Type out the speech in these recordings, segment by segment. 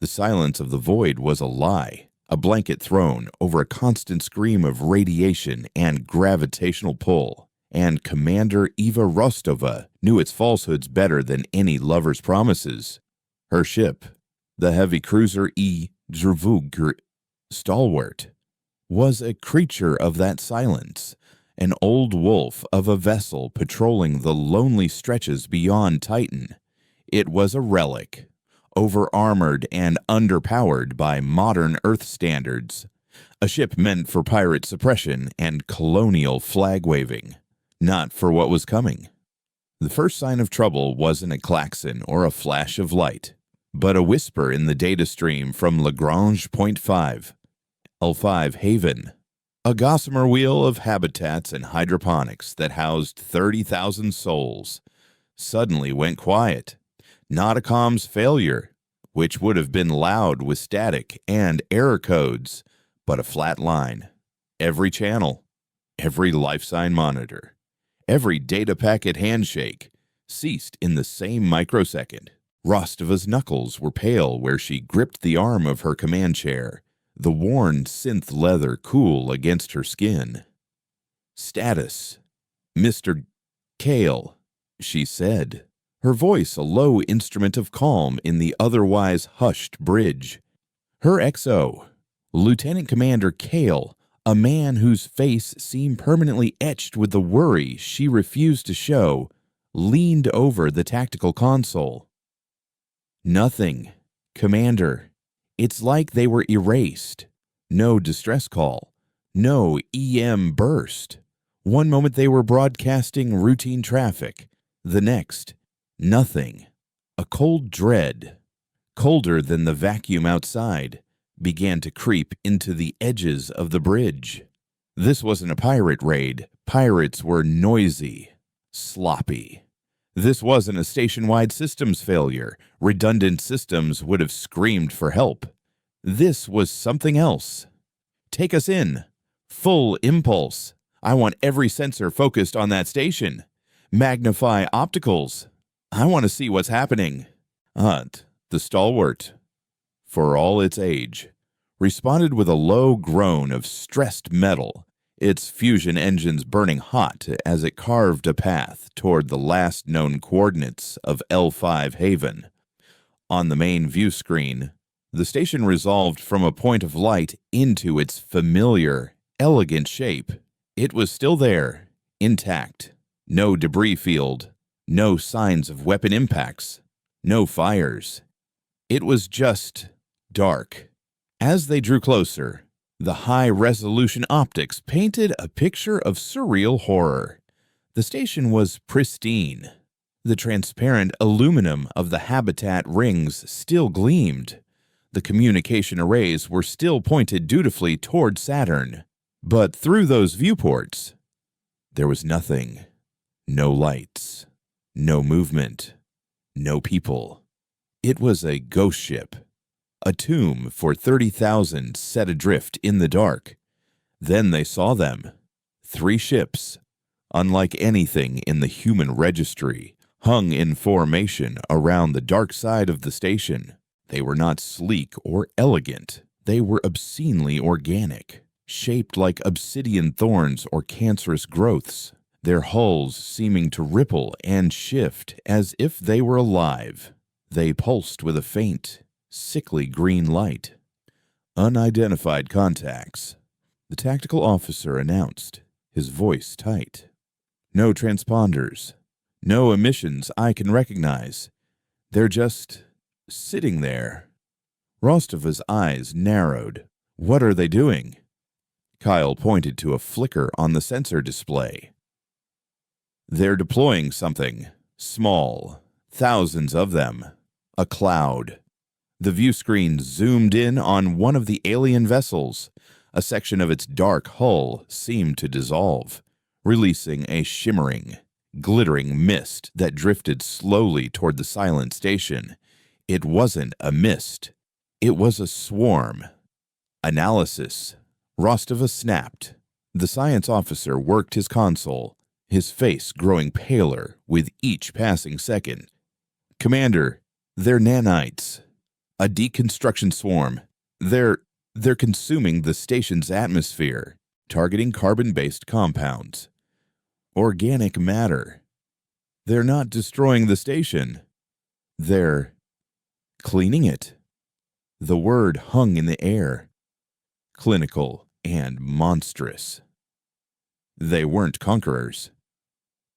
The silence of the void was a lie, a blanket thrown over a constant scream of radiation and gravitational pull, and Commander Eva Rostova knew its falsehoods better than any lover's promises. Her ship, the heavy cruiser Stalwart, was a creature of that silence, an old wolf of a vessel patrolling the lonely stretches beyond Titan. It was a relic, over-armored and underpowered by modern Earth standards, a ship meant for pirate suppression and colonial flag-waving, not for what was coming. The first sign of trouble wasn't a klaxon or a flash of light, but a whisper in the data stream from Lagrange Point 5, L5 Haven, a gossamer wheel of habitats and hydroponics that housed 30,000 souls, suddenly went quiet. Not a comms failure, which would have been loud with static and error codes, but a flat line. Every channel, every life sign monitor, every data packet handshake ceased in the same microsecond. Rostova's knuckles were pale where she gripped the arm of her command chair, the worn synth leather cool against her skin. "Status, Mr. Kale," she said, her voice a low instrument of calm in the otherwise hushed bridge. Her XO, Lieutenant Commander Kale, a man whose face seemed permanently etched with the worry she refused to show, leaned over the tactical console. "Nothing, Commander. It's like they were erased. No distress call. No EM burst. One moment they were broadcasting routine traffic. The next, nothing. A cold dread, colder than the vacuum outside, began to creep into the edges of the bridge. This wasn't a pirate raid. Pirates were noisy, sloppy. This wasn't a station-wide systems failure. Redundant systems would have screamed for help. This was something else. "Take us in. Full impulse. I want every sensor focused on that station. Magnify opticals. I want to see what's happening." The Stalwart, for all its age, responded with a low groan of stressed metal, its fusion engines burning hot as it carved a path toward the last known coordinates of L5 Haven. On the main view screen, the station resolved from a point of light into its familiar, elegant shape. It was still there, intact. No debris field, no signs of weapon impacts, no fires. It was just dark. As they drew closer, the high-resolution optics painted a picture of surreal horror. The station was pristine. The transparent aluminum of the habitat rings still gleamed. The communication arrays were still pointed dutifully toward Saturn. But through those viewports, there was nothing. No lights, no movement, no people. It was a ghost ship, a tomb for 30,000 set adrift in the dark. Then they saw them. 3 ships, unlike anything in the human registry, hung in formation around the dark side of the station. They were not sleek or elegant. They were obscenely organic, shaped like obsidian thorns or cancerous growths, their hulls seeming to ripple and shift as if they were alive. They pulsed with a faint, sickly green light. "Unidentified contacts," the tactical officer announced, his voice tight. "No transponders. No emissions I can recognize. They're just sitting there." Rostova's eyes narrowed. "What are they doing?" Kyle pointed to a flicker on the sensor display. "They're deploying something. Small. Thousands of them. A cloud." The view screen zoomed in on one of the alien vessels. A section of its dark hull seemed to dissolve, releasing a shimmering, glittering mist that drifted slowly toward the silent station. It wasn't a mist. It was a swarm. "Analysis." Rostova snapped. The science officer worked his console, his face growing paler with each passing second. "Commander, they're nanites. A deconstruction swarm. They're consuming the station's atmosphere, targeting carbon-based compounds. Organic matter. They're not destroying the station. They're cleaning it. The word hung in the air. Clinical and monstrous. They weren't conquerors.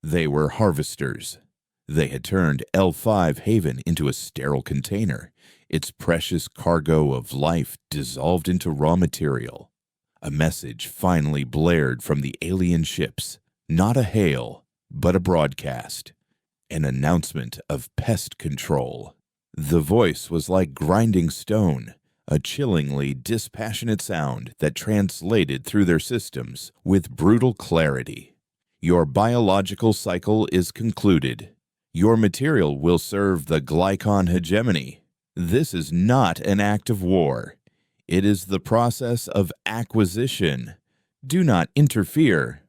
They were harvesters. They had turned L5 Haven into a sterile container, its precious cargo of life dissolved into raw material. A message finally blared from the alien ships, not a hail, but a broadcast, an announcement of pest control. The voice was like grinding stone, a chillingly dispassionate sound that translated through their systems with brutal clarity. Your biological cycle is concluded. Your material will serve the Glycon hegemony. This is not an act of war. It is the process of acquisition. Do not interfere.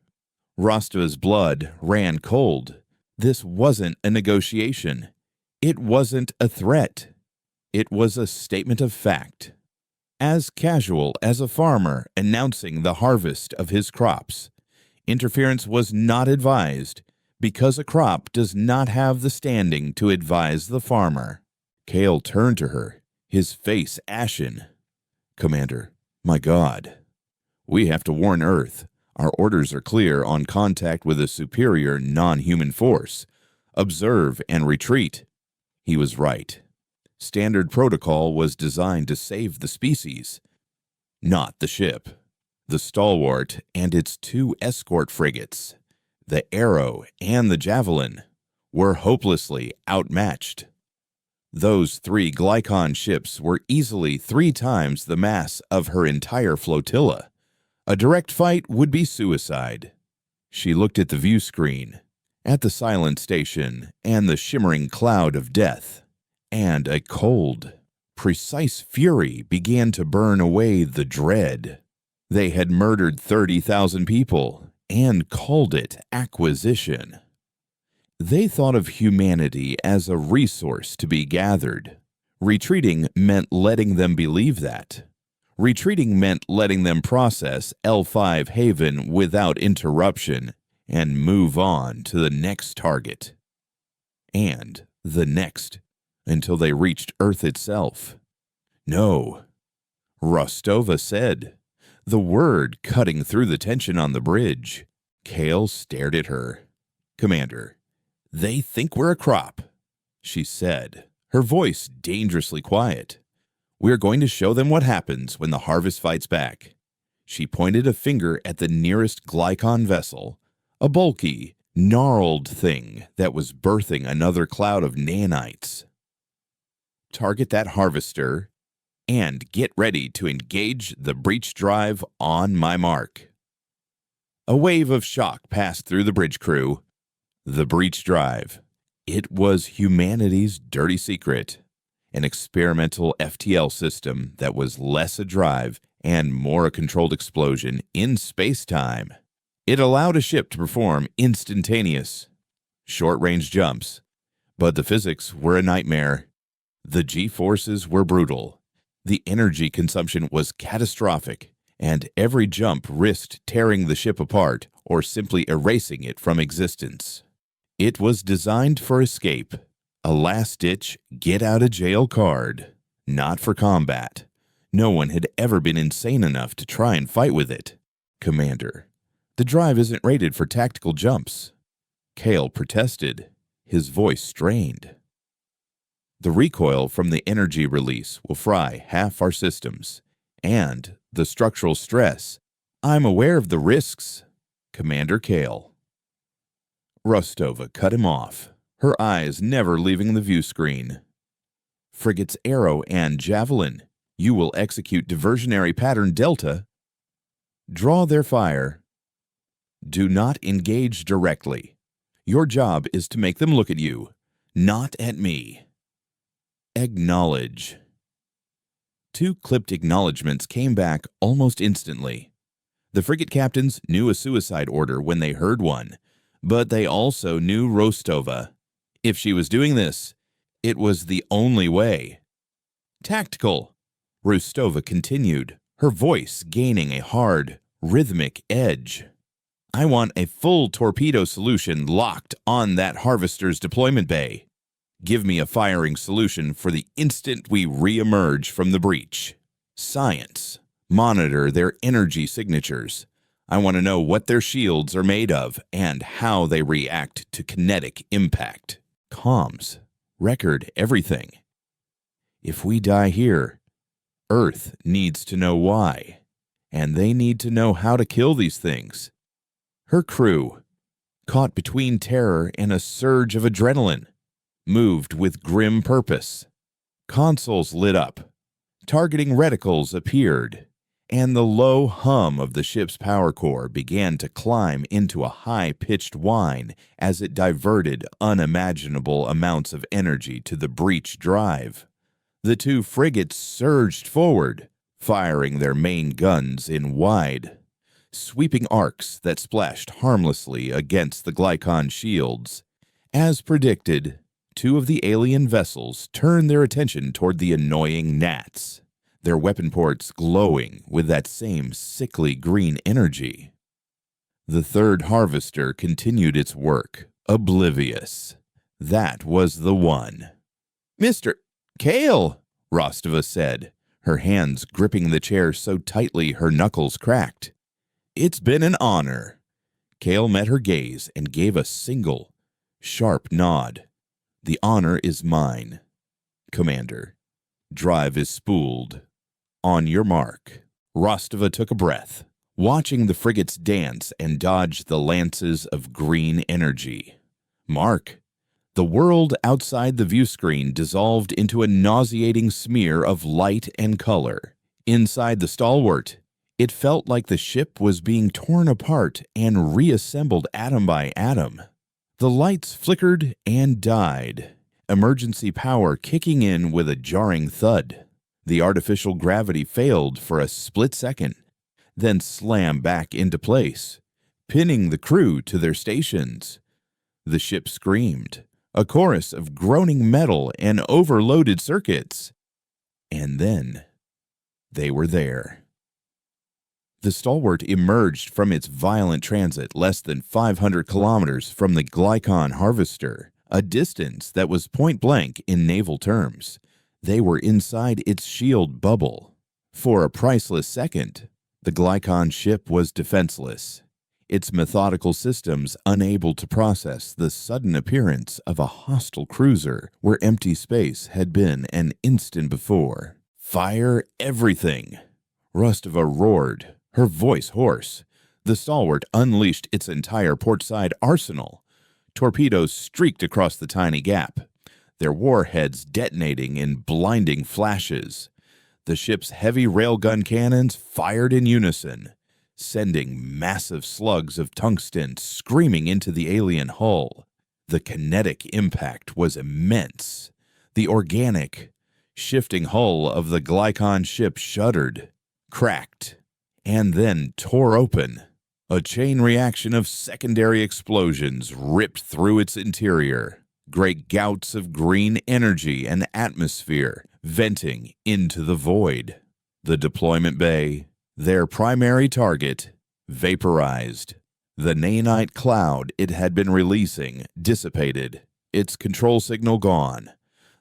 Rostova's blood ran cold. This wasn't a negotiation. It wasn't a threat. It was a statement of fact. As casual as a farmer announcing the harvest of his crops, interference was not advised because a crop does not have the standing to advise the farmer. Kale turned to her, his face ashen. Commander, my God. We have to warn Earth. Our orders are clear on contact with a superior non-human force. Observe and retreat. He was right. Standard protocol was designed to save the species, not the ship. The Stalwart and its 2 escort frigates, the Arrow and the Javelin, were hopelessly outmatched. Those 3 Glycon ships were easily 3 times the mass of her entire flotilla. A direct fight would be suicide. She looked at the view screen, at the silent station and the shimmering cloud of death, and a cold, precise fury began to burn away the dread. They had murdered 30,000 people and called it acquisition. They thought of humanity as a resource to be gathered. Retreating meant letting them believe that. Retreating meant letting them process L5 Haven without interruption and move on to the next target. And the next, until they reached Earth itself. No, Rostova said, the word cutting through the tension on the bridge. Kale stared at her. Commander, they think we're a crop, she said, her voice dangerously quiet. We're going to show them what happens when the harvest fights back. She pointed a finger at the nearest Glycon vessel, a bulky, gnarled thing that was birthing another cloud of nanites. Target that harvester and get ready to engage the breach drive on my mark. A wave of shock passed through the bridge crew. The breach drive. It was humanity's dirty secret. An experimental FTL system that was less a drive and more a controlled explosion in space-time. It allowed a ship to perform instantaneous, short-range jumps, but the physics were a nightmare. The G-forces were brutal. The energy consumption was catastrophic, and every jump risked tearing the ship apart or simply erasing it from existence. It was designed for escape, a last-ditch get-out-of-jail card, not for combat. No one had ever been insane enough to try and fight with it. Commander, the drive isn't rated for tactical jumps. Kale protested, his voice strained. The recoil from the energy release will fry half our systems, and the structural stress. I'm aware of the risks, Commander Kale. Rostova cut him off, her eyes never leaving the view screen. Frigates Arrow and Javelin, you will execute diversionary pattern Delta. Draw their fire. Do not engage directly. Your job is to make them look at you, not at me. Acknowledge. 2 clipped acknowledgments came back almost instantly. The frigate captains knew a suicide order when they heard one, but they also knew Rostova. If she was doing this, it was the only way. Tactical, Rustova continued, her voice gaining a hard, rhythmic edge. I want a full torpedo solution locked on that harvester's deployment bay. Give me a firing solution for the instant we re-emerge from the breach. Science, monitor their energy signatures. I want to know what their shields are made of and how they react to kinetic impact. Comms, record everything. If we die here, Earth needs to know why, and they need to know how to kill these things. Her crew, caught between terror and a surge of adrenaline, moved with grim purpose. Consoles lit up, targeting reticles appeared, and the low hum of the ship's power core began to climb into a high-pitched whine as it diverted unimaginable amounts of energy to the breach drive. The two frigates surged forward, firing their main guns in wide, sweeping arcs that splashed harmlessly against the Glycon shields. As predicted, two of the alien vessels turned their attention toward the annoying gnats, their weapon ports glowing with that same sickly green energy. The third harvester continued its work, oblivious. That was the one. "Mr. Kale," Rostova said, her hands gripping the chair so tightly her knuckles cracked. "It's been an honor." Kale met her gaze and gave a single, sharp nod. "The honor is mine, Commander. Drive is spooled. On your mark." Rostova took a breath, watching the frigates dance and dodge the lances of green energy. Mark. The world outside the view screen dissolved into a nauseating smear of light and color. Inside the Stalwart, it felt like the ship was being torn apart and reassembled atom by atom. The lights flickered and died, emergency power kicking in with a jarring thud. The artificial gravity failed for a split second, then slammed back into place, pinning the crew to their stations. The ship screamed, a chorus of groaning metal and overloaded circuits. And then they were there. The Stalwart emerged from its violent transit less than 500 kilometers from the Glycon harvester, a distance that was point blank in naval terms. They were inside its shield bubble. For a priceless second, the Glycon ship was defenseless, its methodical systems unable to process the sudden appearance of a hostile cruiser where empty space had been an instant before. "Fire everything!" Rostova roared, her voice hoarse. The Stalwart unleashed its entire portside arsenal. Torpedoes streaked across the tiny gap, their warheads detonating in blinding flashes. The ship's heavy railgun cannons fired in unison, sending massive slugs of tungsten screaming into the alien hull. The kinetic impact was immense. The organic, shifting hull of the Glycon ship shuddered, cracked, and then tore open. A chain reaction of secondary explosions ripped through its interior, great gouts of green energy and atmosphere venting into the void. The deployment bay, their primary target, vaporized. The nanite cloud it had been releasing dissipated, its control signal gone.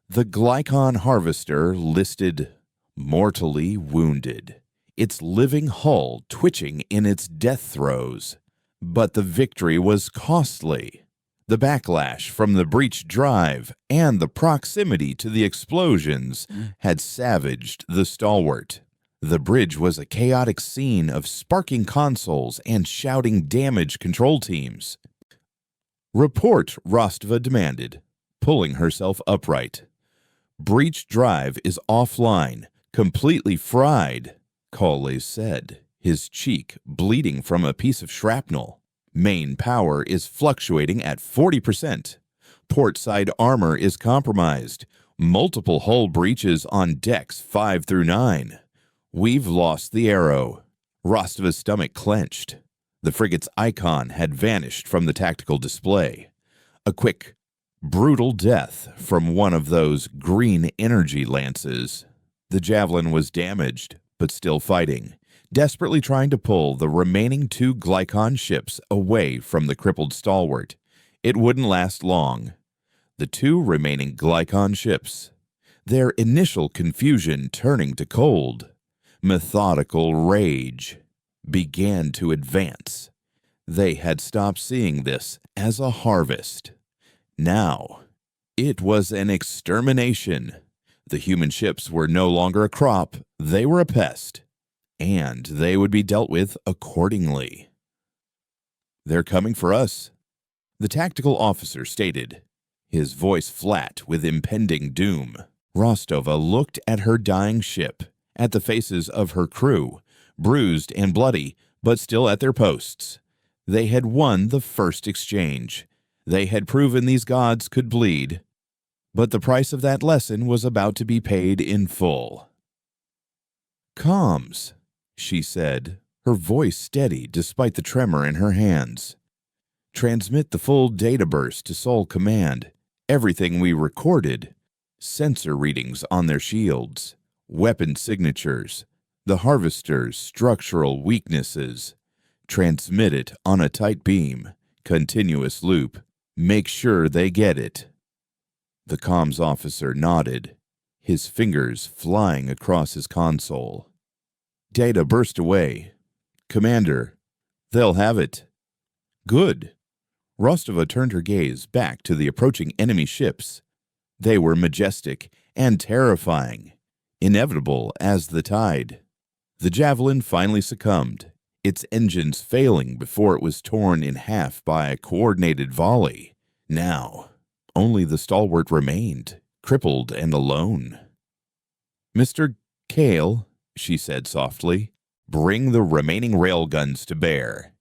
The Glycon harvester listed mortally wounded, its living hull twitching in its death throes. But the victory was costly. The backlash from the breach drive and the proximity to the explosions had savaged the Stalwart. The bridge was a chaotic scene of sparking consoles and shouting damage control teams. "Report," Rostova demanded, pulling herself upright. "Breach drive is offline, completely fried," Colles said, his cheek bleeding from a piece of shrapnel. "Main power is fluctuating at 40%. Portside armor is compromised. Multiple hull breaches on decks 5 through 9. We've lost the Arrow." Rostova's stomach clenched. The frigate's icon had vanished from the tactical display. A quick, brutal death from one of those green energy lances. The Javelin was damaged, but still fighting, desperately trying to pull the remaining 2 Glycon ships away from the crippled Stalwart. It wouldn't last long. The 2 remaining Glycon ships, their initial confusion turning to cold, methodical rage, began to advance. They had stopped seeing this as a harvest. Now, it was an extermination. The human ships were no longer a crop, they were a pest, and they would be dealt with accordingly. "They're coming for us," the tactical officer stated, his voice flat with impending doom. Rostova looked at her dying ship, at the faces of her crew, bruised and bloody, but still at their posts. They had won the first exchange. They had proven these gods could bleed. But the price of that lesson was about to be paid in full. "Comms," she said, her voice steady despite the tremor in her hands. "Transmit the full data burst to Sol Command. Everything we recorded. Sensor readings on their shields, weapon signatures, the harvester's structural weaknesses. Transmit it on a tight beam, continuous loop. Make sure they get it." The comms officer nodded, his fingers flying across his console. Data burst away. "Commander, they'll have it." "Good." Rostova turned her gaze back to the approaching enemy ships. They were majestic and terrifying, inevitable as the tide. The Javelin finally succumbed, its engines failing before it was torn in half by a coordinated volley. Now, only the Stalwart remained, crippled and alone. "Mr. Kale," she said softly, "bring the remaining railguns to bear.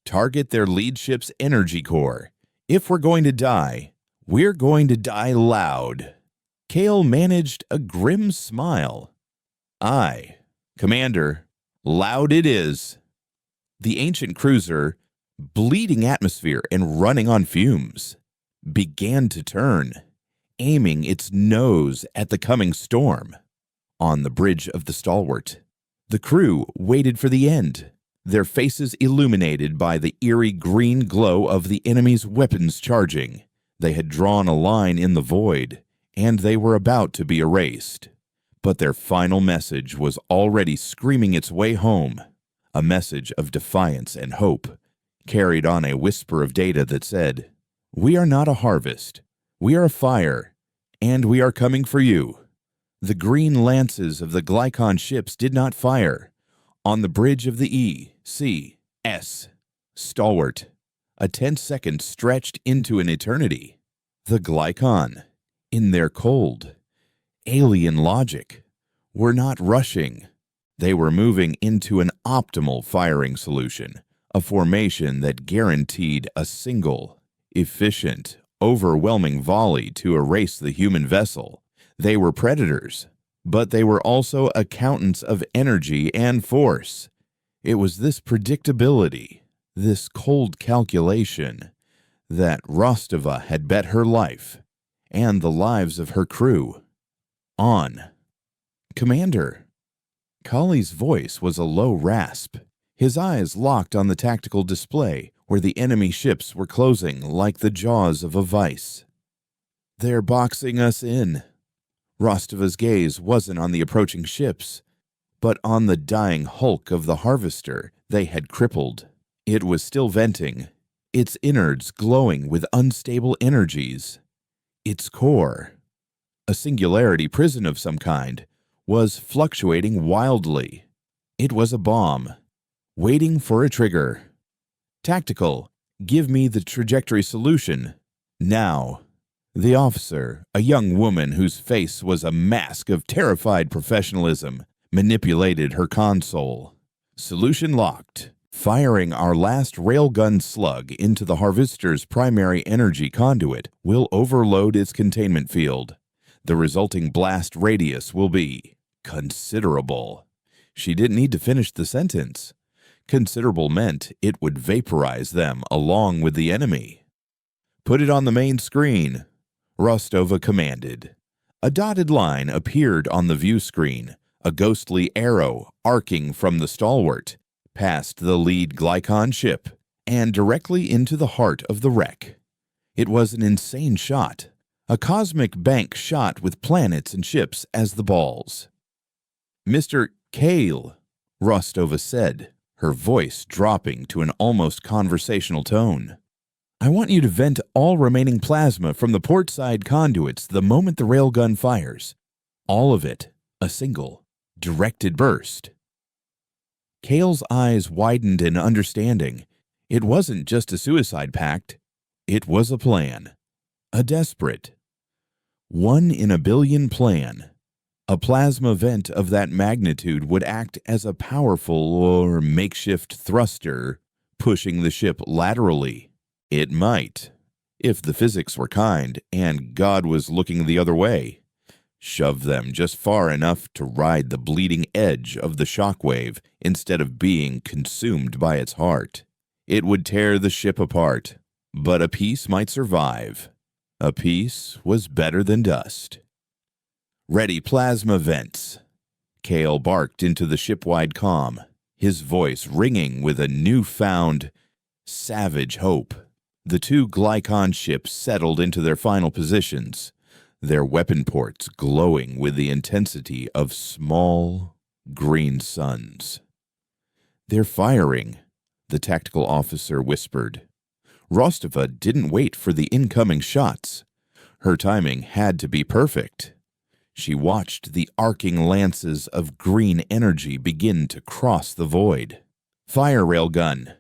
Target their lead ship's energy core. If we're going to die, we're going to die loud." Kale managed a grim smile. "Aye, Commander, loud it is." The ancient cruiser, bleeding atmosphere and running on fumes, began to turn, aiming its nose at the coming storm. On the bridge of the Stalwart, the crew waited for the end, their faces illuminated by the eerie green glow of the enemy's weapons charging. They had drawn a line in the void, and they were about to be erased. But their final message was already screaming its way home, a message of defiance and hope, carried on a whisper of data that said, "We are not a harvest. We are a fire, and we are coming for you." The green lances of the Glycon ships did not fire. On the bridge of the E.C.S. Stalwart, a 10-second stretched into an eternity. The Glycon, in their cold, alien logic, were not rushing. They were moving into an optimal firing solution, a formation that guaranteed a single, efficient, overwhelming volley to erase the human vessel. They were predators, but they were also accountants of energy and force. It was this predictability, this cold calculation, that Rostova had bet her life and the lives of her crew on. "Commander." Kali's voice was a low rasp. His eyes locked on the tactical display where the enemy ships were closing like the jaws of a vice. "They're boxing us in." Rostova's gaze wasn't on the approaching ships, but on the dying hulk of the harvester they had crippled. It was still venting, its innards glowing with unstable energies. Its core, a singularity prison of some kind, was fluctuating wildly. It was a bomb, waiting for a trigger. "Tactical, give me the trajectory solution. Now." The officer, a young woman whose face was a mask of terrified professionalism, manipulated her console. "Solution locked. Firing our last railgun slug into the harvester's primary energy conduit will overload its containment field. The resulting blast radius will be considerable." She didn't need to finish the sentence. Considerable meant it would vaporize them along with the enemy. "Put it on the main screen," Rostova commanded. A dotted line appeared on the view screen, a ghostly arrow arcing from the Stalwart, past the lead Glycon ship, and directly into the heart of the wreck. It was an insane shot, a cosmic bank shot with planets and ships as the balls. "Mr. Kale," Rostova said, her voice dropping to an almost conversational tone. "I want you to vent all remaining plasma from the port side conduits the moment the railgun fires. All of it, a single, directed burst." Kale's eyes widened in understanding. It wasn't just a suicide pact. It was a plan. A desperate, 1 in a billion plan. A plasma vent of that magnitude would act as a powerful or makeshift thruster, pushing the ship laterally. It might, if the physics were kind and God was looking the other way, shove them just far enough to ride the bleeding edge of the shockwave instead of being consumed by its heart. It would tear the ship apart, but a piece might survive. A piece was better than dust. "Ready plasma vents," Kale barked into the ship-wide comm, his voice ringing with a newfound, savage hope. The 2 Glycon ships settled into their final positions, their weapon ports glowing with the intensity of small, green suns. "They're firing," the tactical officer whispered. Rostova didn't wait for the incoming shots. Her timing had to be perfect. She watched the arcing lances of green energy begin to cross the void. "Fire railgun,"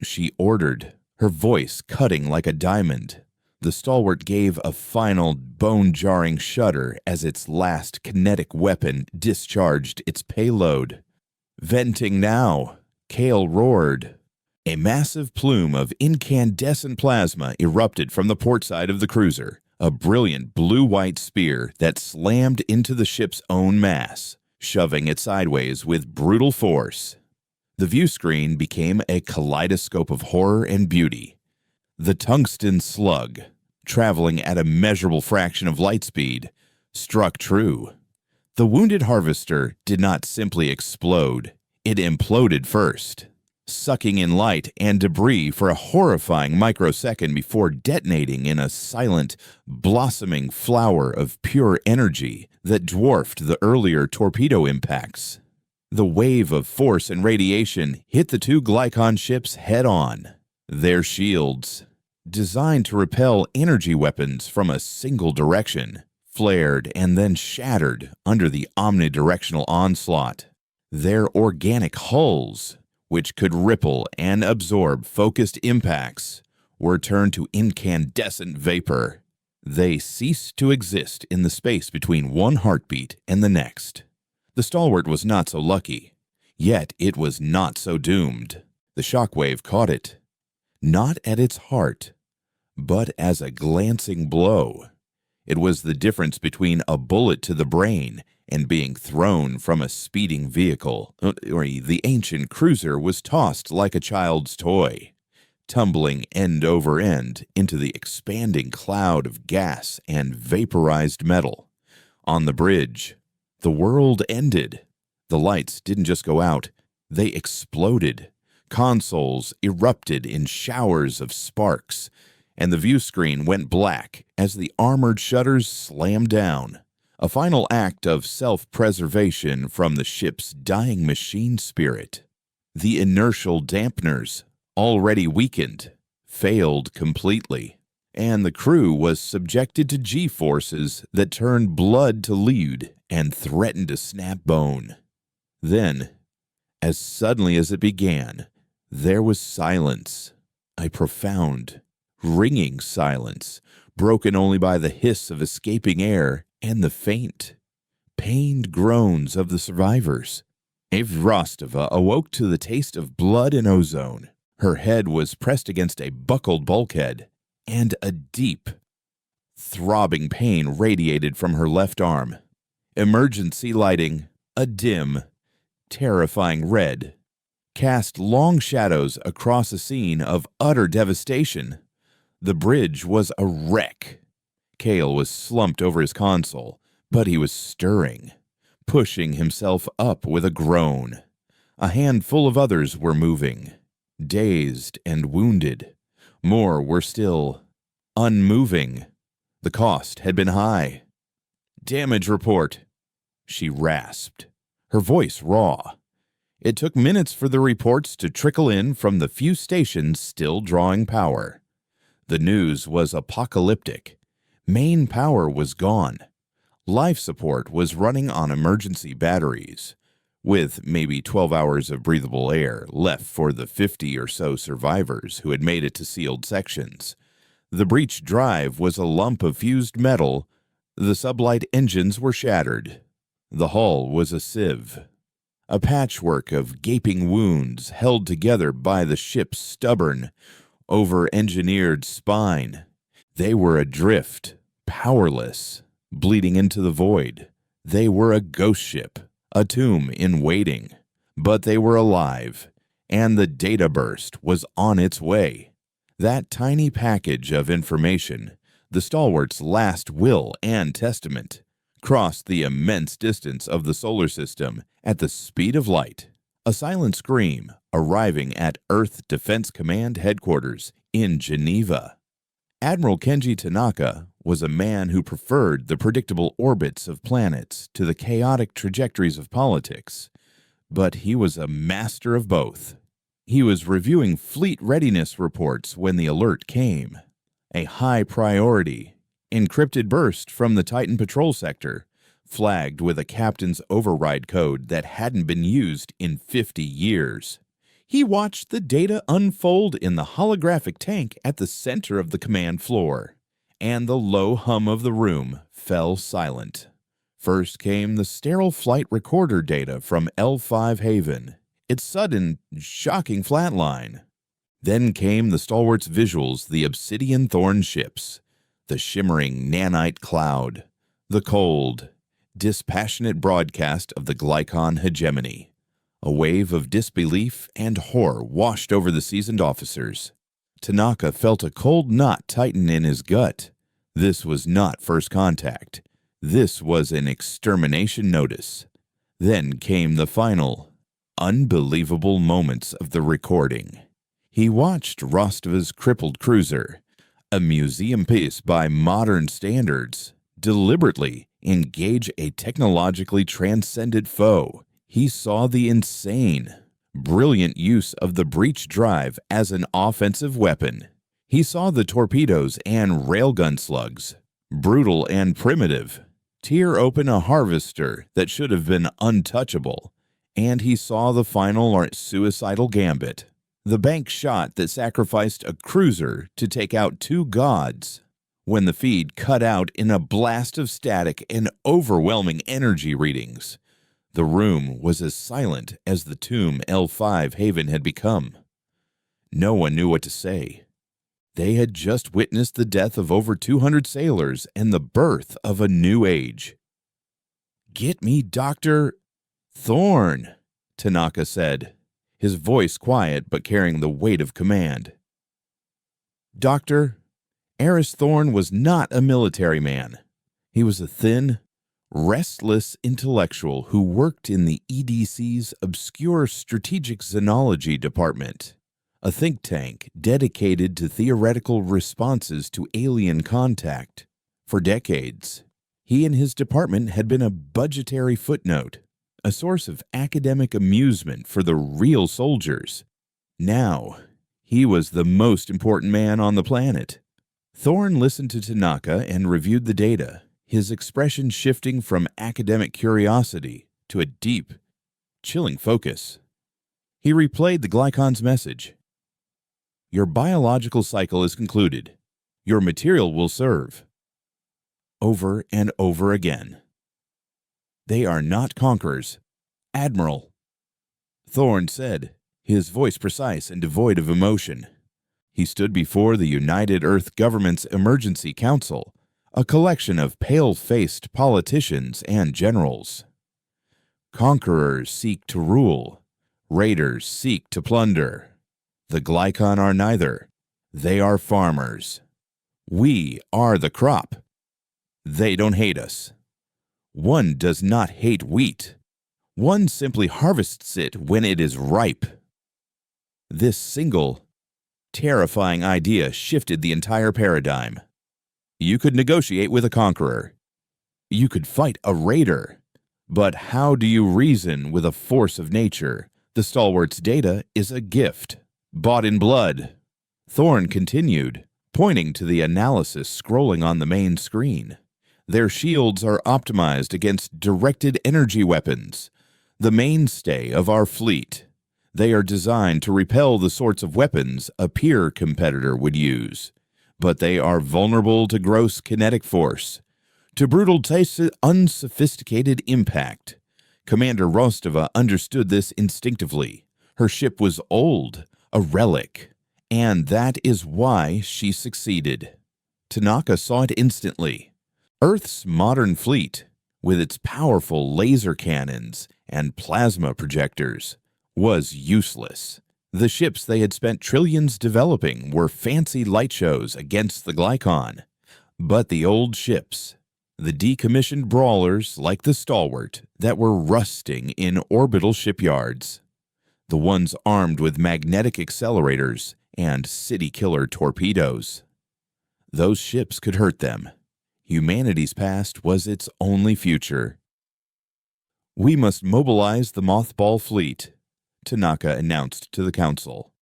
she ordered, her voice cutting like a diamond. The Stalwart gave a final bone-jarring shudder as its last kinetic weapon discharged its payload. "Venting now," Kale roared. A massive plume of incandescent plasma erupted from the port side of the cruiser, a brilliant blue-white spear that slammed into the ship's own mass, shoving it sideways with brutal force. The view screen became a kaleidoscope of horror and beauty. The tungsten slug, traveling at a measurable fraction of light speed, struck true. The wounded harvester did not simply explode, it imploded first, sucking in light and debris for a horrifying microsecond before detonating in a silent, blossoming flower of pure energy that dwarfed the earlier torpedo impacts. The wave of force and radiation hit the 2 Glycon ships head-on. Their shields, designed to repel energy weapons from a single direction, flared and then shattered under the omnidirectional onslaught. Their organic hulls, which could ripple and absorb focused impacts, were turned to incandescent vapor. They ceased to exist in the space between one heartbeat and the next. The Stalwart was not so lucky, yet it was not so doomed. The shockwave caught it, not at its heart, but as a glancing blow. It was the difference between a bullet to the brain and being thrown from a speeding vehicle. The ancient cruiser was tossed like a child's toy, tumbling end over end into the expanding cloud of gas and vaporized metal. On the bridge, the world ended. The lights didn't just go out, they exploded. Consoles erupted in showers of sparks, and the view screen went black as the armored shutters slammed down. A final act of self-preservation from the ship's dying machine spirit. The inertial dampeners, already weakened, failed completely, and the crew was subjected to G-forces that turned blood to lead and threatened to snap bone. Then, as suddenly as it began, there was silence, a profound, ringing silence, broken only by the hiss of escaping air and the faint, pained groans of the survivors. Rostova awoke to the taste of blood and ozone. Her head was pressed against a buckled bulkhead, and a deep, throbbing pain radiated from her left arm. Emergency lighting, a dim, terrifying red, cast long shadows across a scene of utter devastation. The bridge was a wreck. Kale was slumped over his console, but he was stirring, pushing himself up with a groan. A handful of others were moving, dazed and wounded. More were still unmoving. The cost had been high. "Damage report," she rasped, her voice raw. It took minutes for the reports to trickle in from the few stations still drawing power. The news was apocalyptic. Main power was gone. Life support was running on emergency batteries, with maybe 12 hours of breathable air left for the 50 or so survivors who had made it to sealed sections. The breach drive was a lump of fused metal. The sublight engines were shattered. The hull was a sieve, a patchwork of gaping wounds held together by the ship's stubborn, over-engineered spine. They were adrift, powerless, bleeding into the void. They were a ghost ship, a tomb in waiting. But they were alive, and the data burst was on its way. That tiny package of information, the Stalwart's last will and testament, crossed the immense distance of the solar system at the speed of light. A silent scream arriving at Earth Defense Command headquarters in Geneva. Admiral Kenji Tanaka was a man who preferred the predictable orbits of planets to the chaotic trajectories of politics, but he was a master of both. He was reviewing fleet readiness reports when the alert came. A high priority, encrypted burst from the Titan patrol sector, flagged with a captain's override code that hadn't been used in 50 years. He watched the data unfold in the holographic tank at the center of the command floor, and the low hum of the room fell silent. First came the sterile flight recorder data from L5 Haven, its sudden, shocking flatline. Then came the Stalwart's visuals, the obsidian thorn ships, the shimmering nanite cloud, the cold, dispassionate broadcast of the Glycon hegemony. A wave of disbelief and horror washed over the seasoned officers. Tanaka felt a cold knot tighten in his gut. This was not first contact. This was an extermination notice. Then came the final, unbelievable moments of the recording. He watched Rostova's crippled cruiser, a museum piece by modern standards, deliberately engage a technologically transcended foe. He saw the insane, brilliant use of the breach drive as an offensive weapon. He saw the torpedoes and railgun slugs, brutal and primitive, tear open a harvester that should have been untouchable. And he saw the final suicidal gambit, the bank shot that sacrificed a cruiser to take out two gods. When the feed cut out in a blast of static and overwhelming energy readings, the room was as silent as the tomb L5 Haven had become. No one knew what to say. They had just witnessed the death of over 200 sailors and the birth of a new age. "Get me Dr. Thorn," Tanaka said, his voice quiet but carrying the weight of command. Dr. Eris Thorn was not a military man. He was a thin, restless intellectual who worked in the EDC's obscure strategic xenology department, a think tank dedicated to theoretical responses to alien contact. For decades, he and his department had been a budgetary footnote, a source of academic amusement for the real soldiers. Now, he was the most important man on the planet. Thorn listened to Tanaka and reviewed the data, his expression shifting from academic curiosity to a deep, chilling focus. He replayed the Glycon's message. "Your biological cycle is concluded. Your material will serve." Over and over again. "They are not conquerors, Admiral," Thorn said, his voice precise and devoid of emotion. He stood before the United Earth Government's Emergency Council, a collection of pale-faced politicians and generals. "Conquerors seek to rule. Raiders seek to plunder. The Glycon are neither. They are farmers. We are the crop. They don't hate us. One does not hate wheat. One simply harvests it when it is ripe. This single, terrifying idea shifted the entire paradigm. You could negotiate with a conqueror. You could fight a raider. But how do you reason with a force of nature? The Stalwart's data is a gift, bought in blood. Thorn continued, pointing to the analysis scrolling on the main screen. Their shields are optimized against directed energy weapons, the mainstay of our fleet. They are designed to repel the sorts of weapons a peer competitor would use, but they are vulnerable to gross kinetic force, to brutal, unsophisticated impact. Commander Rostova understood this instinctively. Her ship was old, a relic, and that is why she succeeded. Tanaka saw it instantly. Earth's modern fleet, with its powerful laser cannons and plasma projectors, was useless. The ships they had spent trillions developing were fancy light shows against the Glycon. But the old ships, the decommissioned brawlers like the Stalwart that were rusting in orbital shipyards, the ones armed with magnetic accelerators and city-killer torpedoes, those ships could hurt them. Humanity's past was its only future. "We must mobilize the mothball fleet," Tanaka announced to the council.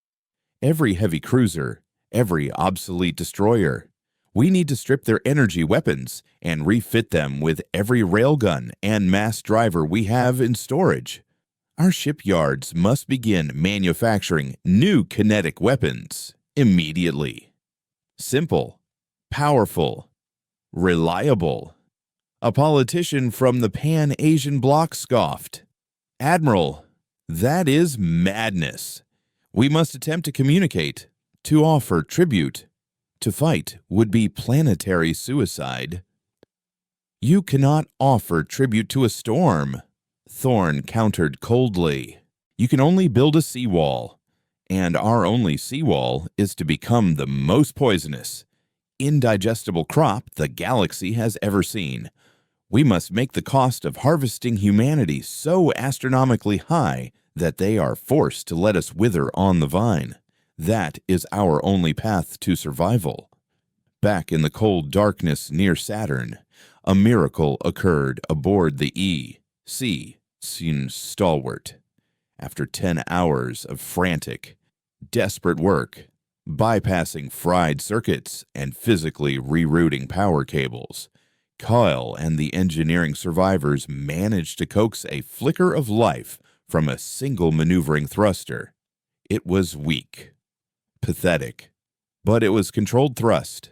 "Every heavy cruiser, every obsolete destroyer. We need to strip their energy weapons and refit them with every railgun and mass driver we have in storage. Our shipyards must begin manufacturing new kinetic weapons immediately. Simple, powerful, reliable." A politician from the Pan-Asian bloc scoffed. "Admiral, that is madness. We must attempt to communicate, to offer tribute. To fight would be planetary suicide." "You cannot offer tribute to a storm," Thorn countered coldly. "You can only build a seawall, and our only seawall is to become the most poisonous, indigestible crop the galaxy has ever seen. We must make the cost of harvesting humanity so astronomically high that they are forced to let us wither on the vine. That is our only path to survival." Back in the cold darkness near Saturn, a miracle occurred aboard the E.C. Stalwart. After 10 hours of frantic, desperate work, bypassing fried circuits and physically rerouting power cables, Kyle and the engineering survivors managed to coax a flicker of life from a single maneuvering thruster. It was weak, pathetic, but it was controlled thrust.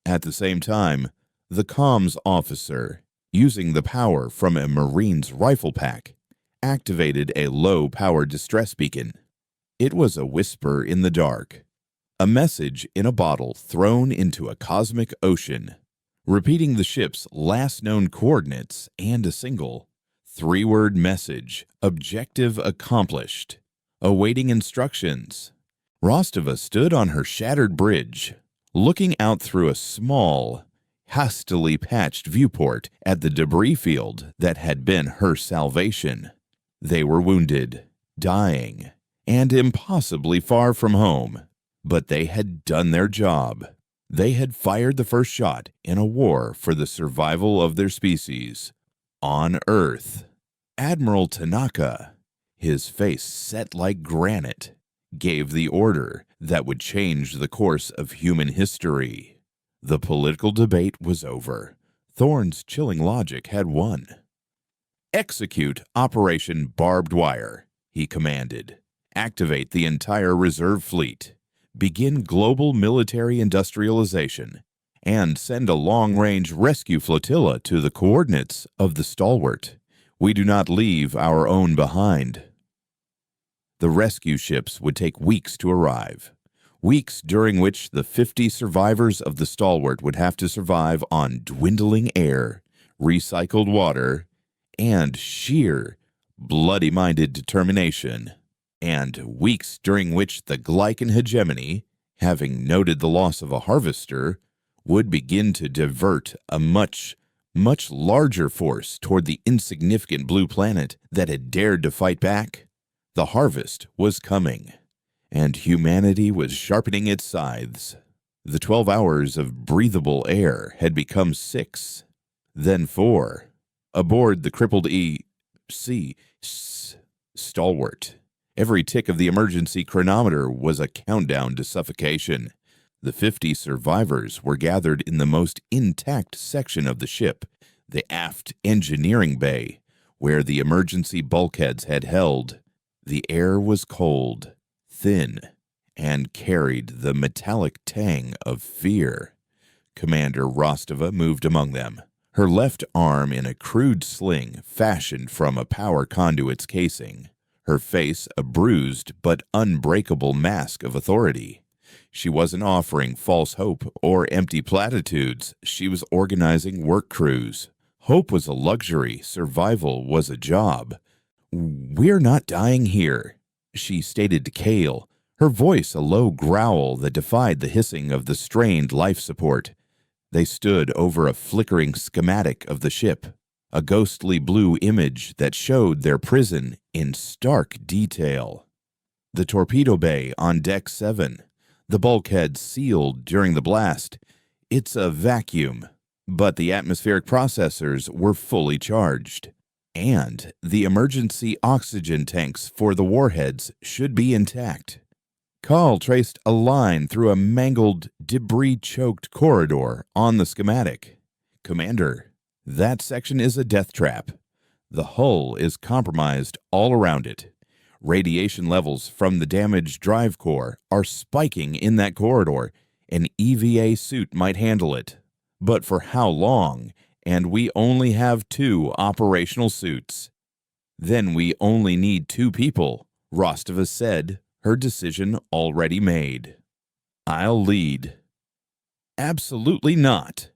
At the same time, the comms officer, using the power from a Marine's rifle pack, activated a low-power distress beacon. It was a whisper in the dark, a message in a bottle thrown into a cosmic ocean, repeating the ship's last known coordinates and a single, three-word message: objective accomplished, awaiting instructions. Rostova stood on her shattered bridge, looking out through a small, hastily patched viewport at the debris field that had been her salvation. They were wounded, dying, and impossibly far from home, but they had done their job. They had fired the first shot in a war for the survival of their species on Earth. Admiral Tanaka, his face set like granite, gave the order that would change the course of human history. The political debate was over. Thorn's chilling logic had won. "Execute Operation Barbed Wire," he commanded. "Activate the entire reserve fleet. Begin global military industrialization, and send a long-range rescue flotilla to the coordinates of the Stalwart. We do not leave our own behind." The rescue ships would take weeks to arrive, weeks during which the 50 survivors of the Stalwart would have to survive on dwindling air, recycled water, and sheer, bloody-minded determination. And weeks during which the Glycan hegemony, having noted the loss of a harvester, would begin to divert a much much larger force toward the insignificant blue planet that had dared to fight back. The harvest was coming, and humanity was sharpening its scythes. The 12 hours of breathable air had become 6, then 4. Aboard the crippled Stalwart, every tick of the emergency chronometer was a countdown to suffocation. The 50 survivors were gathered in the most intact section of the ship, the aft engineering bay, where the emergency bulkheads had held. The air was cold, thin, and carried the metallic tang of fear. Commander Rostova moved among them, her left arm in a crude sling fashioned from a power conduit's casing, her face a bruised but unbreakable mask of authority. She wasn't offering false hope or empty platitudes. She was organizing work crews. Hope was a luxury. Survival was a job. "We're not dying here," she stated to Kale, her voice a low growl that defied the hissing of the strained life support. They stood over a flickering schematic of the ship, a ghostly blue image that showed their prison in stark detail. The torpedo bay on Deck 7. The bulkhead sealed during the blast. It's a vacuum, but the atmospheric processors were fully charged, and the emergency oxygen tanks for the warheads should be intact. Carl traced a line through a mangled, debris-choked corridor on the schematic. "Commander, that section is a death trap. The hull is compromised all around it. Radiation levels from the damaged drive core are spiking in that corridor. An EVA suit might handle it. But for how long? And we only have 2 operational suits." "Then we only need 2 people," Rostova said, her decision already made. "I'll lead." "Absolutely not."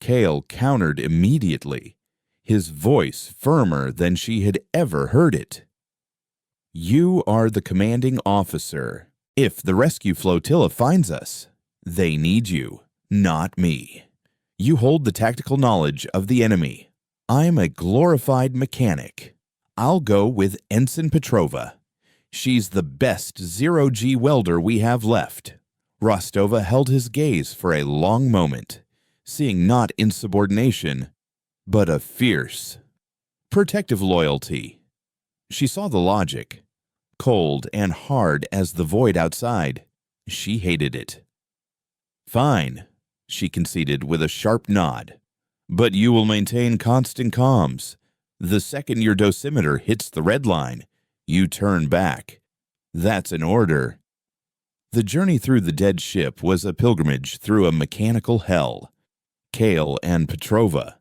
Kale countered immediately, his voice firmer than she had ever heard it. "You are the commanding officer. If the rescue flotilla finds us, they need you, not me. You hold the tactical knowledge of the enemy. I'm a glorified mechanic. I'll go with Ensign Petrova. She's the best zero-G welder we have left." Rostova held his gaze for a long moment, seeing not insubordination, but a fierce, protective loyalty. She saw the logic. Cold and hard as the void outside, she hated it. "Fine," she conceded with a sharp nod. "But you will maintain constant comms. The second your dosimeter hits the red line, you turn back. That's an order." The journey through the dead ship was a pilgrimage through a mechanical hell. Kale and Petrova,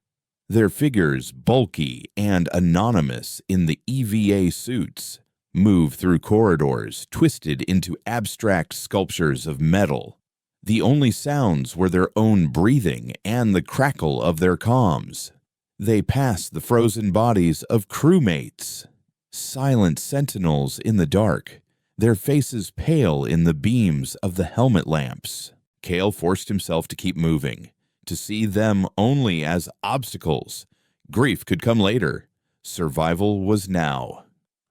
their figures bulky and anonymous in the EVA suits, moved through corridors twisted into abstract sculptures of metal. The only sounds were their own breathing and the crackle of their comms. They passed the frozen bodies of crewmates, silent sentinels in the dark, their faces pale in the beams of the helmet lamps. Kale forced himself to keep moving, to see them only as obstacles. Grief could come later. Survival was now.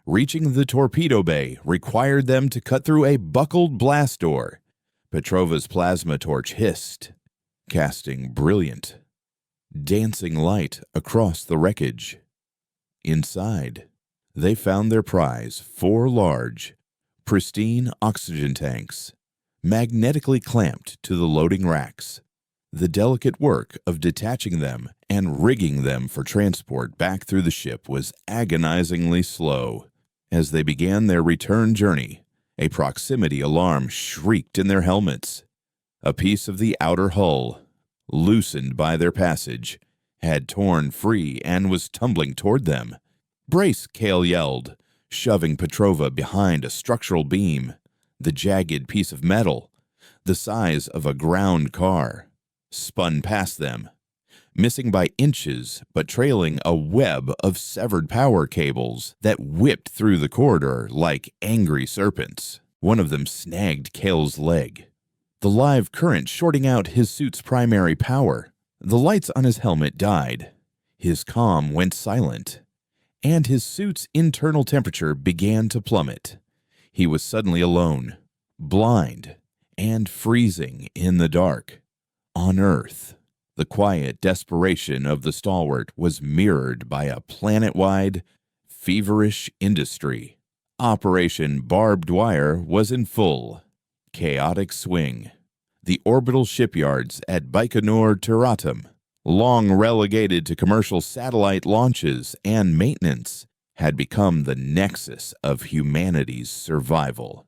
Reaching the torpedo bay required them to cut through a buckled blast door. Petrova's plasma torch hissed, casting brilliant, dancing light across the wreckage. Inside, they found their prize, 4 large, pristine oxygen tanks, magnetically clamped to the loading racks. The delicate work of detaching them and rigging them for transport back through the ship was agonizingly slow. As they began their return journey, a proximity alarm shrieked in their helmets. A piece of the outer hull, loosened by their passage, had torn free and was tumbling toward them. "Brace!" Kale yelled, shoving Petrova behind a structural beam. The jagged piece of metal, the size of a ground car, spun past them, missing by inches but trailing a web of severed power cables that whipped through the corridor like angry serpents. One of them snagged Kale's leg, the live current shorting out his suit's primary power. The lights on his helmet died. His comm went silent, and his suit's internal temperature began to plummet. He was suddenly alone, blind, and freezing in the dark. On Earth, the quiet desperation of the Stalwart was mirrored by a planet-wide, feverish industry. Operation Barbed Wire was in full, chaotic swing. The orbital shipyards at Baikonur Turatum, long relegated to commercial satellite launches and maintenance, had become the nexus of humanity's survival.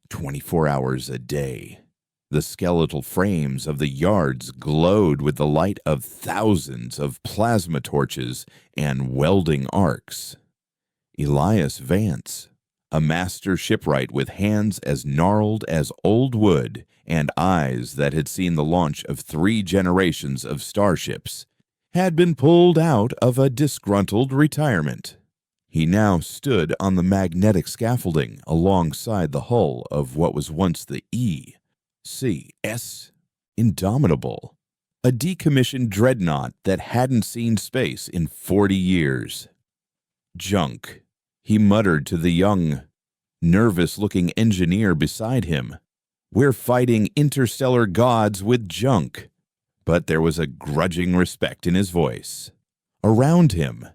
24 hours a day, the skeletal frames of the yards glowed with the light of thousands of plasma torches and welding arcs. Elias Vance, a master shipwright with hands as gnarled as old wood and eyes that had seen the launch of 3 generations of starships, had been pulled out of a disgruntled retirement. He now stood on the magnetic scaffolding alongside the hull of what was once the E.C.S. Indomitable, a decommissioned dreadnought that hadn't seen space in 40 years. Junk, he muttered to the young, nervous-looking engineer beside him. We're fighting interstellar gods with junk. But there was a grudging respect in his voice. Around him,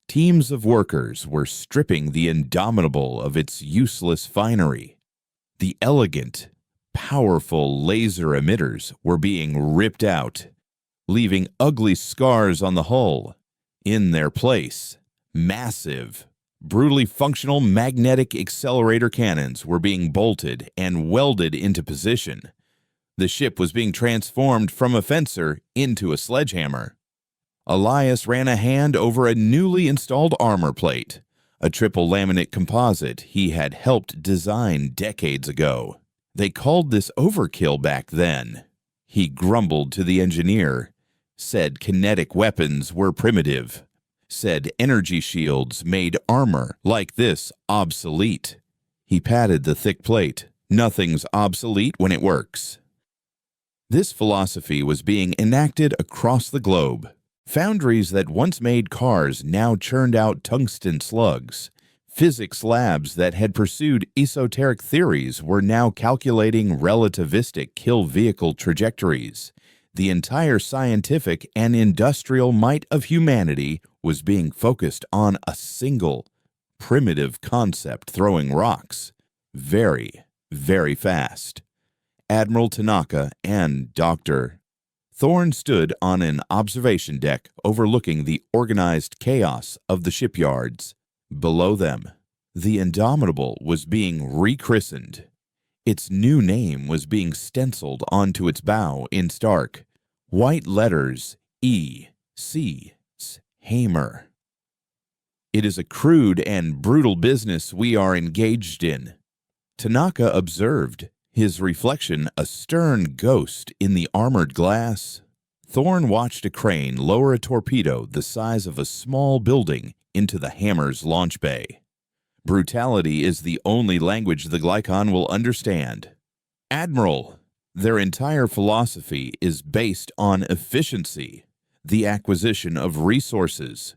teams of workers were stripping the Indomitable of its useless finery. The elegant, powerful laser emitters were being ripped out, leaving ugly scars on the hull. In their place, massive, brutally functional magnetic accelerator cannons were being bolted and welded into position. The ship was being transformed from a fencer into a sledgehammer. Elias ran a hand over a newly installed armor plate, a triple laminate composite he had helped design decades ago. They called this overkill back then. He grumbled to the engineer, said kinetic weapons were primitive, said energy shields made armor like this obsolete. He patted the thick plate. Nothing's obsolete when it works. This philosophy was being enacted across the globe. Foundries that once made cars now churned out tungsten slugs. Physics labs that had pursued esoteric theories were now calculating relativistic kill vehicle trajectories. The entire scientific and industrial might of humanity was being focused on a single, primitive concept throwing rocks. Very, very fast. Admiral Tanaka and Dr. Thorne stood on an observation deck overlooking the organized chaos of the shipyards. Below them, the Indomitable was being rechristened. Its new name was being stenciled onto its bow in stark, white letters, E.C. Hamer. It is a crude and brutal business we are engaged in. Tanaka observed, his reflection a stern ghost in the armored glass. Thorne watched a crane lower a torpedo the size of a small building into the Hammer's launch bay. Brutality is the only language the Glycon will understand. Admiral, their entire philosophy is based on efficiency, the acquisition of resources.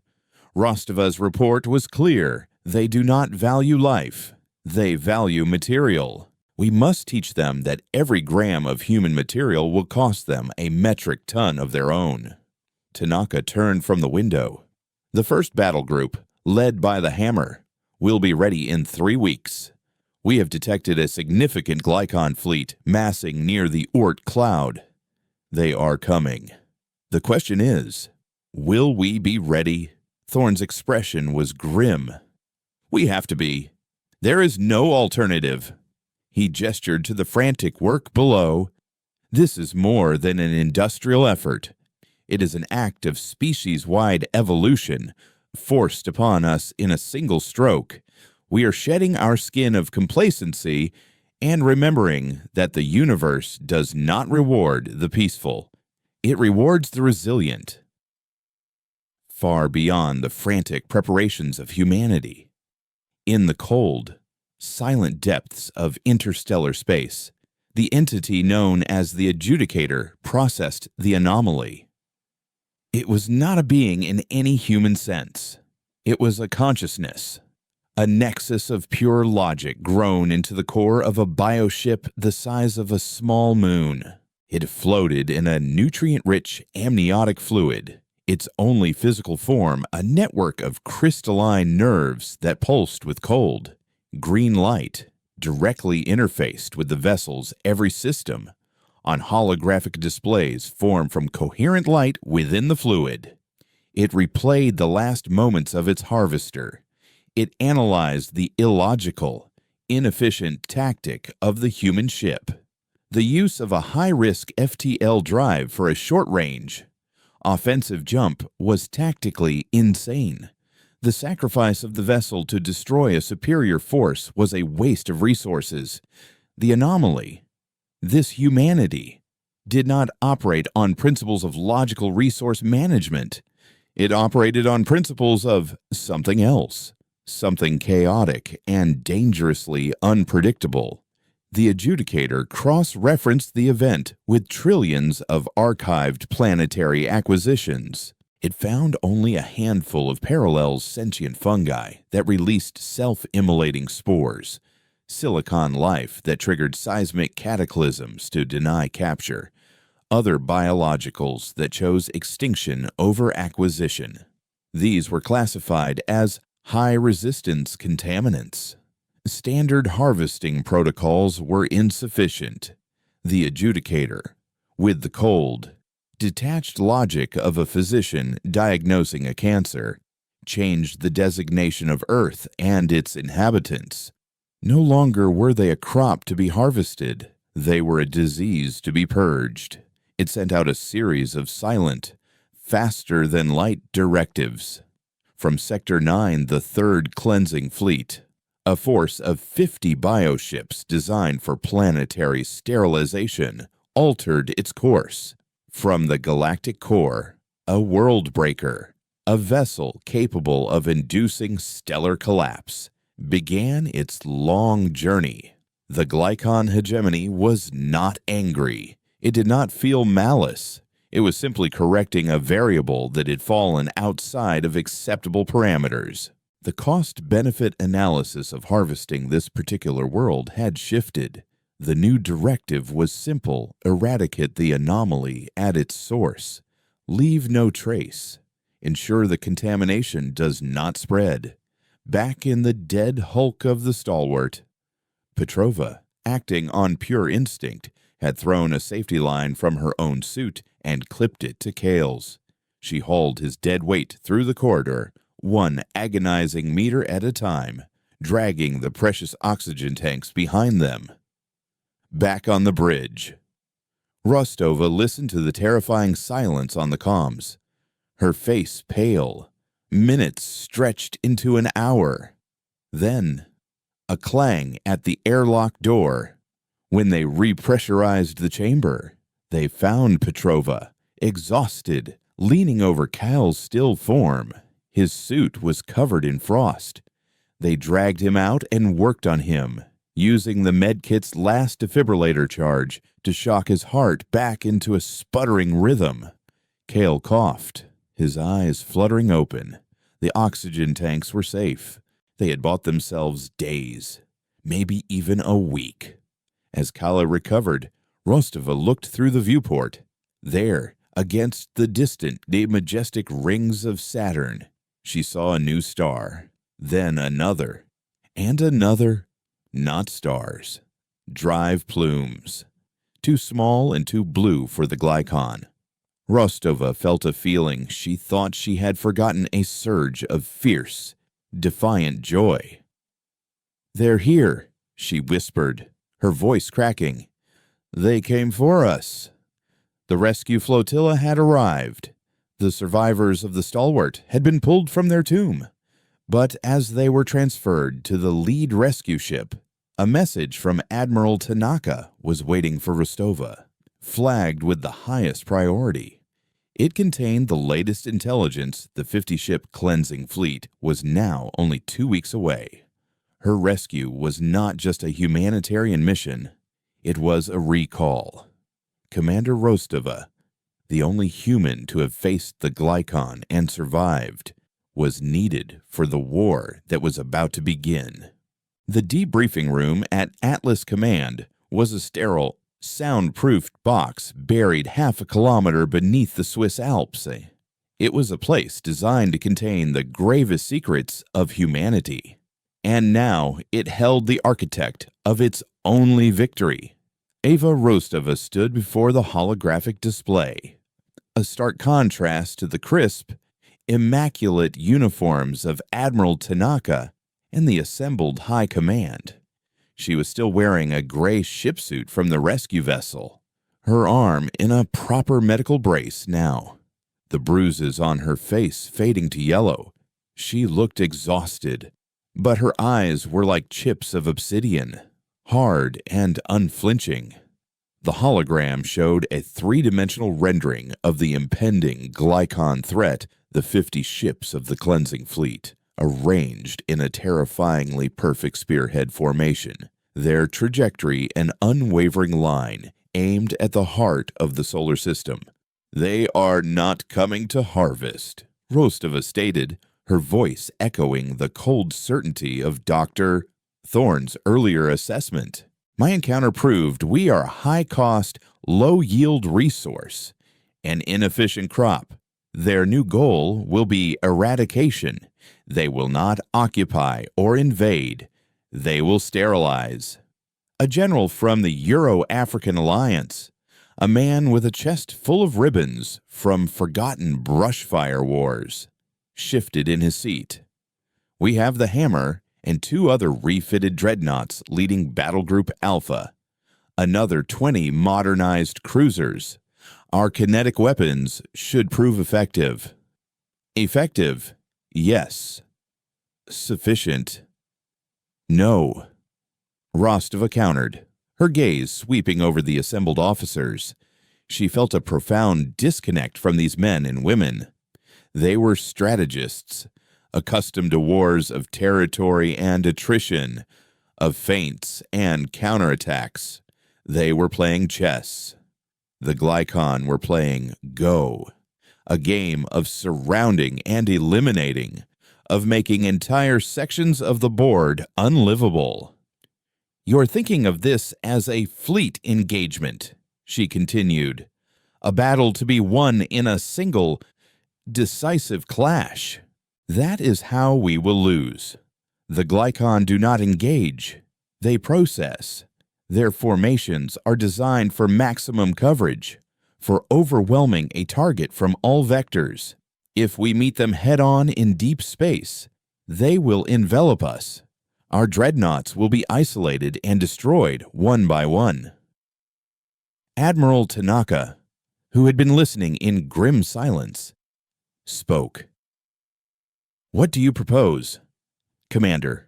Rostova's report was clear. They do not value life. They value material. We must teach them that every gram of human material will cost them a metric ton of their own. Tanaka turned from the window. The first battle group, led by the Hammer, will be ready in 3 weeks. We have detected a significant Glycon fleet massing near the Oort cloud. They are coming. The question is, will we be ready? Thorne's expression was grim. We have to be. There is no alternative. He gestured to the frantic work below. This is more than an industrial effort. It is an act of species-wide evolution, forced upon us in a single stroke. We are shedding our skin of complacency and remembering that the universe does not reward the peaceful. It rewards the resilient. Far beyond the frantic preparations of humanity, in the cold, silent depths of interstellar space, the entity known as the Adjudicator processed the anomaly. It was not a being in any human sense. It was a consciousness, a nexus of pure logic grown into the core of a bioship the size of a small moon. It floated in a nutrient-rich amniotic fluid, its only physical form a network of crystalline nerves that pulsed with cold, green light, directly interfaced with the vessel's every system, on holographic displays formed from coherent light within the fluid. It replayed the last moments of its harvester. It analyzed the illogical, inefficient tactic of the human ship. The use of a high-risk FTL drive for a short-range, offensive jump was tactically insane. The sacrifice of the vessel to destroy a superior force was a waste of resources. The anomaly, this humanity, did not operate on principles of logical resource management. It operated on principles of something else, something chaotic and dangerously unpredictable. The adjudicator cross-referenced the event with trillions of archived planetary acquisitions. It found only a handful of parallel sentient fungi that released self-immolating spores, silicon life that triggered seismic cataclysms to deny capture, other biologicals that chose extinction over acquisition. These were classified as high-resistance contaminants. Standard harvesting protocols were insufficient. The adjudicator, with the cold, detached logic of a physician diagnosing a cancer, changed the designation of Earth and its inhabitants. No longer were they a crop to be harvested, they were a disease to be purged. It sent out a series of silent, faster-than-light directives. From Sector 9, the 3rd Cleansing Fleet, a force of 50 bioships designed for planetary sterilization, altered its course. From the Galactic core, a world breaker, a vessel capable of inducing stellar collapse, began its long journey. The Glycon hegemony was not angry. It did not feel malice. It was simply correcting a variable that had fallen outside of acceptable parameters. The cost-benefit analysis of harvesting this particular world had shifted. The new directive was simple: eradicate the anomaly at its source. Leave no trace. Ensure the contamination does not spread. Back in the dead hulk of the Stalwart, Petrova, acting on pure instinct, had thrown a safety line from her own suit and clipped it to Kale's. She hauled his dead weight through the corridor, one agonizing meter at a time, dragging the precious oxygen tanks behind them. Back on the bridge, Rostova listened to the terrifying silence on the comms, her face pale. Minutes stretched into an hour. Then, a clang at the airlock door. When they repressurized the chamber, they found Petrova, exhausted, leaning over Cal's still form. His suit was covered in frost. They dragged him out and worked on him, using the medkit's last defibrillator charge to shock his heart back into a sputtering rhythm. Cal coughed, his eyes fluttering open. The oxygen tanks were safe. They had bought themselves days, maybe even a week. As Kala recovered, Rostova looked through the viewport. There, against the distant, majestic rings of Saturn, she saw a new star, then another, and another. Not stars, drive plumes, too small and too blue for the Glycon. Rostova felt a feeling she thought she had forgotten, a surge of fierce, defiant joy. "They're here," she whispered, her voice cracking. "They came for us." The rescue flotilla had arrived. The survivors of the Stalwart had been pulled from their tomb. But as they were transferred to the lead rescue ship, a message from Admiral Tanaka was waiting for Rostova, flagged with the highest priority. It contained the latest intelligence. The 50-ship cleansing fleet was now only 2 weeks away. Her rescue was not just a humanitarian mission, it was a recall. Commander Rostova, The only human to have faced the Glycon and survived was needed for the war that was about to begin. The debriefing room at Atlas Command was a sterile, soundproofed box buried half a kilometer beneath the Swiss Alps. It was a place designed to contain the gravest secrets of humanity. And now it held the architect of its only victory. Ava Rostova stood before the holographic display, a stark contrast to the crisp, immaculate uniforms of Admiral Tanaka and the assembled high command. She was still wearing a gray shipsuit from the rescue vessel, her arm in a proper medical brace now, the bruises on her face fading to yellow. She looked exhausted, but her eyes were like chips of obsidian, hard and unflinching. The hologram showed a three-dimensional rendering of the impending Glycon threat, the 50 ships of the cleansing fleet, arranged in a terrifyingly perfect spearhead formation, their trajectory an unwavering line aimed at the heart of the solar system. "They are not coming to harvest," Rostova stated, her voice echoing the cold certainty of Dr. Thorne's earlier assessment. "My encounter proved we are a high-cost, low-yield resource, an inefficient crop. Their new goal will be eradication. They will not occupy or invade. They will sterilize." A general from the Euro-African Alliance, a man with a chest full of ribbons from forgotten brushfire wars, shifted in his seat. "We have the Hammer and 2 other refitted dreadnoughts leading Battle Group Alpha, another 20 modernized cruisers. Our kinetic weapons should prove effective." "Effective? Yes. Sufficient? No," Rostova countered, her gaze sweeping over the assembled officers. She felt a profound disconnect from these men and women. They were strategists, accustomed to wars of territory and attrition, of feints and counterattacks. They were playing chess. The Glycon were playing Go, a game of surrounding and eliminating, of making entire sections of the board unlivable. "You're thinking of this as a fleet engagement," she continued, "a battle to be won in a single, decisive clash. That is how we will lose. The Glycon do not engage. They process. Their formations are designed for maximum coverage, for overwhelming a target from all vectors. If we meet them head-on in deep space, they will envelop us. Our dreadnoughts will be isolated and destroyed one by one." Admiral Tanaka, who had been listening in grim silence, spoke. "What do you propose, Commander?"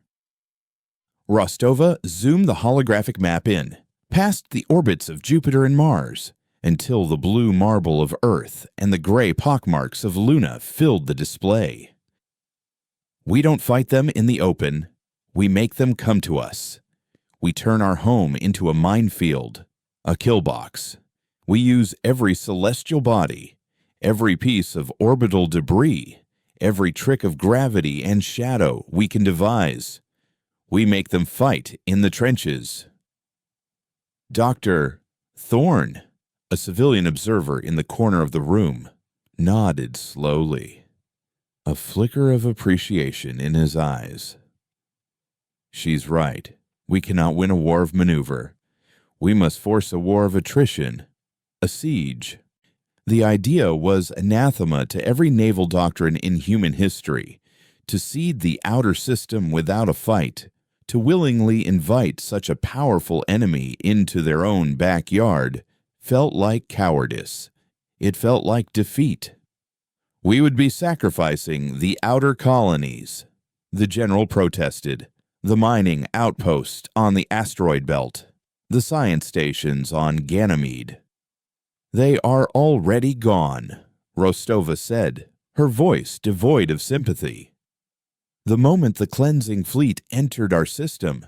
Rostova zoomed the holographic map in, past the orbits of Jupiter and Mars, until the blue marble of Earth and the gray pockmarks of Luna filled the display. "We don't fight them in the open. We make them come to us. We turn our home into a minefield, a kill box. We use every celestial body, every piece of orbital debris, every trick of gravity and shadow we can devise. We make them fight in the trenches." Dr. Thorne, a civilian observer in the corner of the room, nodded slowly, a flicker of appreciation in his eyes. "She's right. We cannot win a war of maneuver. We must force a war of attrition, a siege." The idea was anathema to every naval doctrine in human history. To cede the outer system without a fight, to willingly invite such a powerful enemy into their own backyard, felt like cowardice. It felt like defeat. "We would be sacrificing the outer colonies," the general protested. "The mining outposts on the asteroid belt, the science stations on Ganymede." "They are already gone," Rostova said, her voice devoid of sympathy. "The moment the cleansing fleet entered our system,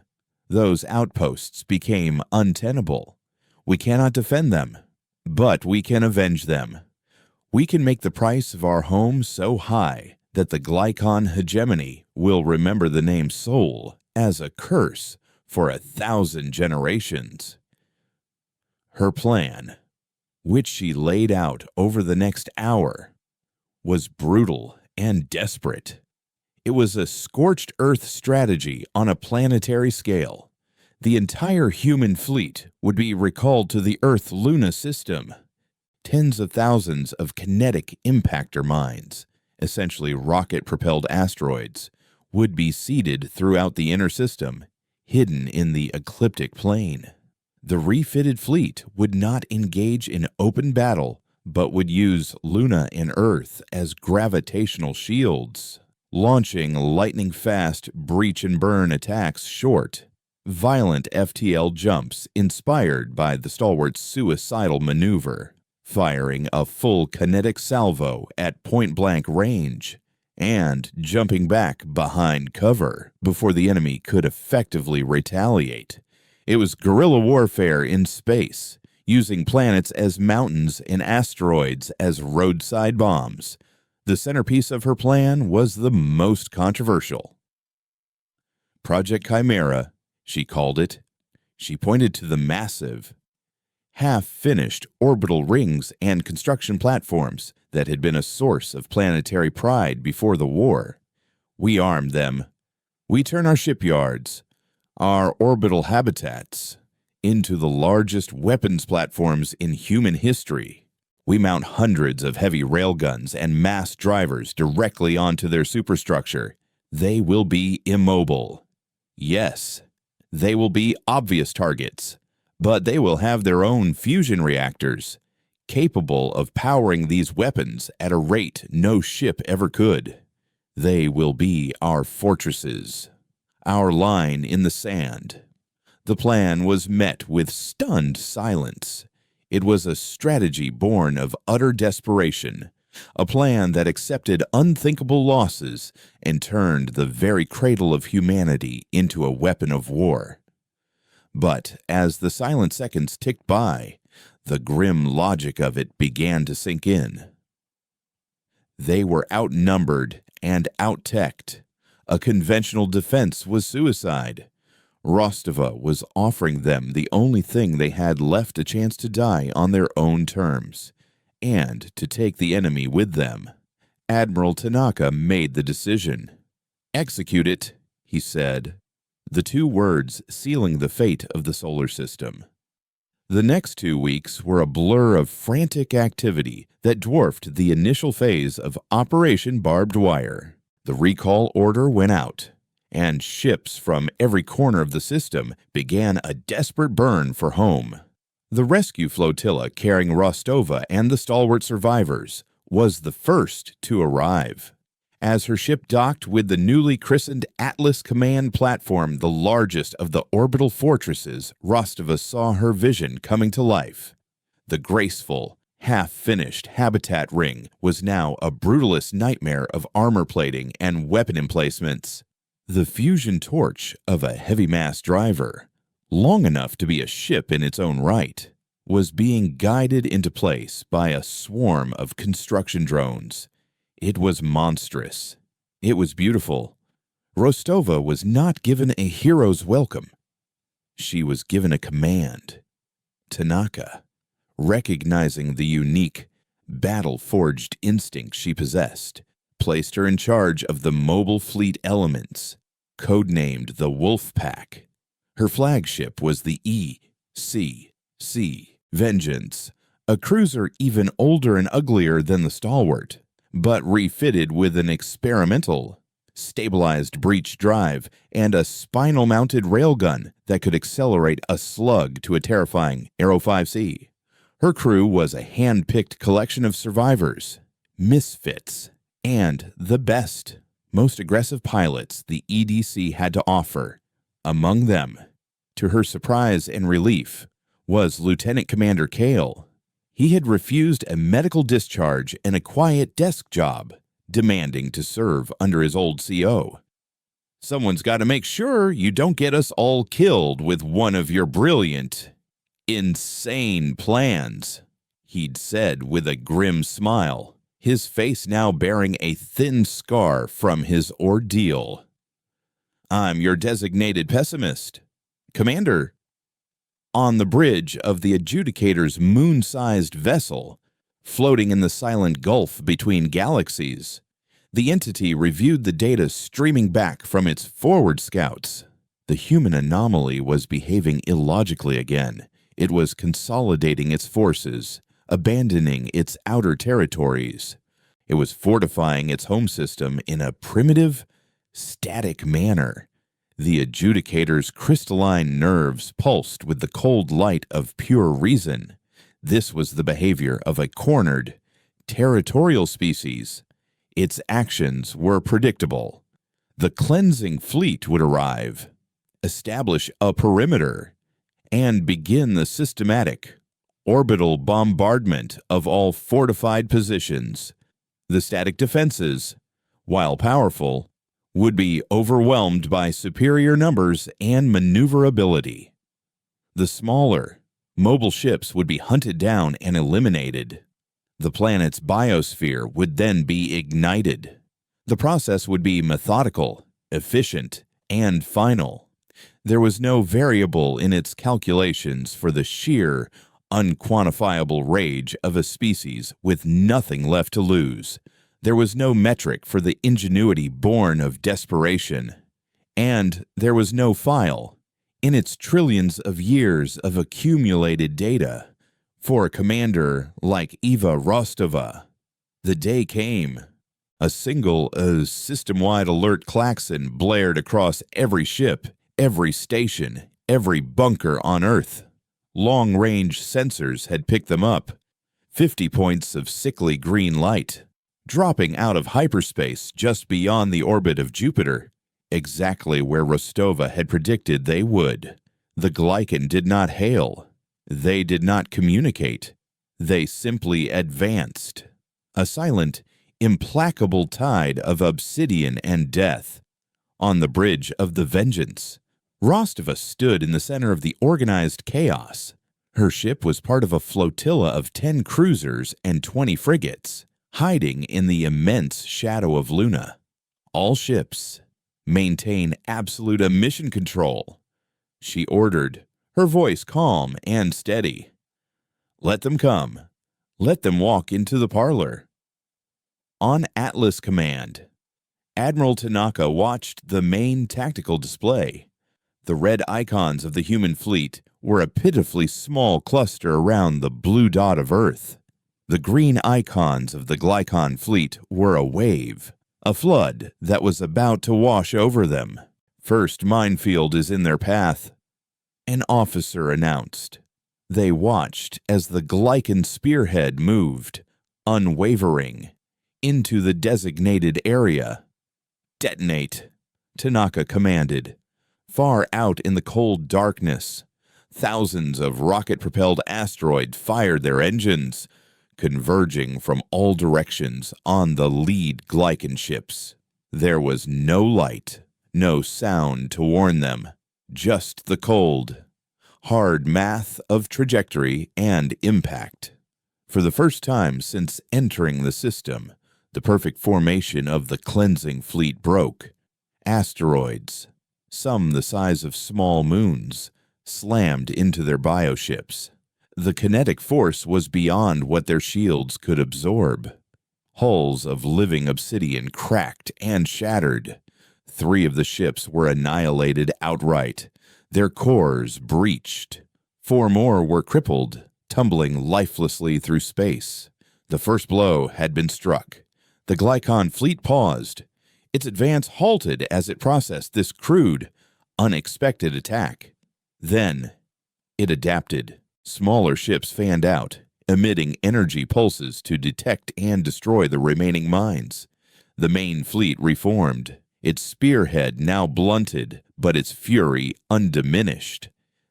those outposts became untenable. We cannot defend them, but we can avenge them. We can make the price of our home so high that the Glycon hegemony will remember the name Sol as a curse for 1,000 generations. Her plan, which she laid out over the next hour, was brutal and desperate. It was a scorched earth strategy on a planetary scale. The entire human fleet would be recalled to the Earth-Luna system. Tens of thousands of kinetic impactor mines, essentially rocket-propelled asteroids, would be seeded throughout the inner system, hidden in the ecliptic plane. The refitted fleet would not engage in open battle, but would use Luna and Earth as gravitational shields, launching lightning-fast breach-and-burn attacks short, violent FTL jumps inspired by the Stalwart's suicidal maneuver, firing a full kinetic salvo at point-blank range, and jumping back behind cover before the enemy could effectively retaliate. It was guerrilla warfare in space, using planets as mountains and asteroids as roadside bombs. The centerpiece of her plan was the most controversial. Project Chimera, she called it. She pointed to the massive, half-finished orbital rings and construction platforms that had been a source of planetary pride before the war. We armed them. We turn our shipyards, our orbital habitats, into the largest weapons platforms in human history. We mount hundreds of heavy railguns and mass drivers directly onto their superstructure. They will be immobile. Yes, they will be obvious targets, but they will have their own fusion reactors, capable of powering these weapons at a rate no ship ever could. They will be our fortresses, our line in the sand. The plan was met with stunned silence. It was a strategy born of utter desperation, a plan that accepted unthinkable losses and turned the very cradle of humanity into a weapon of war. But as the silent seconds ticked by, the grim logic of it began to sink in. They were outnumbered and out-teched. A conventional defense was suicide. Rostova was offering them the only thing they had left a chance to die on their own terms, and to take the enemy with them. Admiral Tanaka made the decision. "Execute it," he said, the two words sealing the fate of the solar system. The next 2 weeks were a blur of frantic activity that dwarfed the initial phase of Operation Barbed Wire. The recall order went out, and ships from every corner of the system began a desperate burn for home. The rescue flotilla carrying Rostova and the Stalwart survivors was the first to arrive. As her ship docked with the newly christened Atlas Command platform, the largest of the orbital fortresses, Rostova saw her vision coming to life. The graceful, half-finished habitat ring was now a brutalist nightmare of armor plating and weapon emplacements. The fusion torch of a heavy mass driver, long enough to be a ship in its own right, was being guided into place by a swarm of construction drones. It was monstrous. It was beautiful. Rostova was not given a hero's welcome. She was given a command. Tanaka, recognizing the unique, battle-forged instinct she possessed, placed her in charge of the mobile fleet elements, codenamed the Wolf Pack. Her flagship was the E.C.C. Vengeance, a cruiser even older and uglier than the Stalwart, but refitted with an experimental, stabilized breech drive and a spinal-mounted railgun that could accelerate a slug to a terrifying Aero 5C. Her crew was a hand-picked collection of survivors, misfits, and the best, most aggressive pilots the EDC had to offer. Among them, to her surprise and relief, was Lieutenant Commander Kale. He had refused a medical discharge and a quiet desk job, demanding to serve under his old CO. "Someone's got to make sure you don't get us all killed with one of your brilliant, insane plans," he'd said with a grim smile, his face now bearing a thin scar from his ordeal. "I'm your designated pessimist. Commander." On the bridge of the Adjudicator's moon-sized vessel, floating in the silent gulf between galaxies, the entity reviewed the data streaming back from its forward scouts. The human anomaly was behaving illogically again. It was consolidating its forces, abandoning its outer territories. It was fortifying its home system in a primitive, static manner. The Adjudicator's crystalline nerves pulsed with the cold light of pure reason. This was the behavior of a cornered, territorial species. Its actions were predictable. The cleansing fleet would arrive, establish a perimeter, and begin the systematic, orbital bombardment of all fortified positions. The static defenses, while powerful, would be overwhelmed by superior numbers and maneuverability. The smaller, mobile ships would be hunted down and eliminated. The planet's biosphere would then be ignited. The process would be methodical, efficient, and final. There was no variable in its calculations for the sheer, unquantifiable rage of a species with nothing left to lose. There was no metric for the ingenuity born of desperation. And there was no file, in its trillions of years of accumulated data, for a commander like Eva Rostova. The day came. A single, system-wide alert klaxon blared across every ship, every station, every bunker on Earth. Long-range sensors had picked them up. 50 points of sickly green light, dropping out of hyperspace just beyond the orbit of Jupiter, exactly where Rostova had predicted they would. The Glycan did not hail. They did not communicate. They simply advanced. A silent, implacable tide of obsidian and death. On the bridge of the Vengeance, Rostova stood in the center of the organized chaos. Her ship was part of a flotilla of 10 cruisers and 20 frigates, hiding in the immense shadow of Luna. All ships, maintain absolute emission control, she ordered, her voice calm and steady. Let them come. Let them walk into the parlor. On Atlas Command, Admiral Tanaka watched the main tactical display. The red icons of the human fleet were a pitifully small cluster around the blue dot of Earth. The green icons of the Glycon fleet were a wave, a flood that was about to wash over them. First minefield is in their path, an officer announced. They watched as the Glycan spearhead moved, unwavering, into the designated area. Detonate, Tanaka commanded. Far out in the cold darkness, thousands of rocket-propelled asteroids fired their engines, converging from all directions on the lead Glycan ships. There was no light, no sound to warn them, just the cold, hard math of trajectory and impact. For the first time since entering the system, the perfect formation of the cleansing fleet broke. Asteroids, some the size of small moons, slammed into their bioships. The kinetic force was beyond what their shields could absorb. Hulls of living obsidian cracked and shattered. 3 of the ships were annihilated outright, their cores breached. 4 more were crippled, tumbling lifelessly through space. The first blow had been struck. The Glycon fleet paused. Its advance halted as it processed this crude, unexpected attack. Then, it adapted. Smaller ships fanned out, emitting energy pulses to detect and destroy the remaining mines. The main fleet reformed, its spearhead now blunted, but its fury undiminished.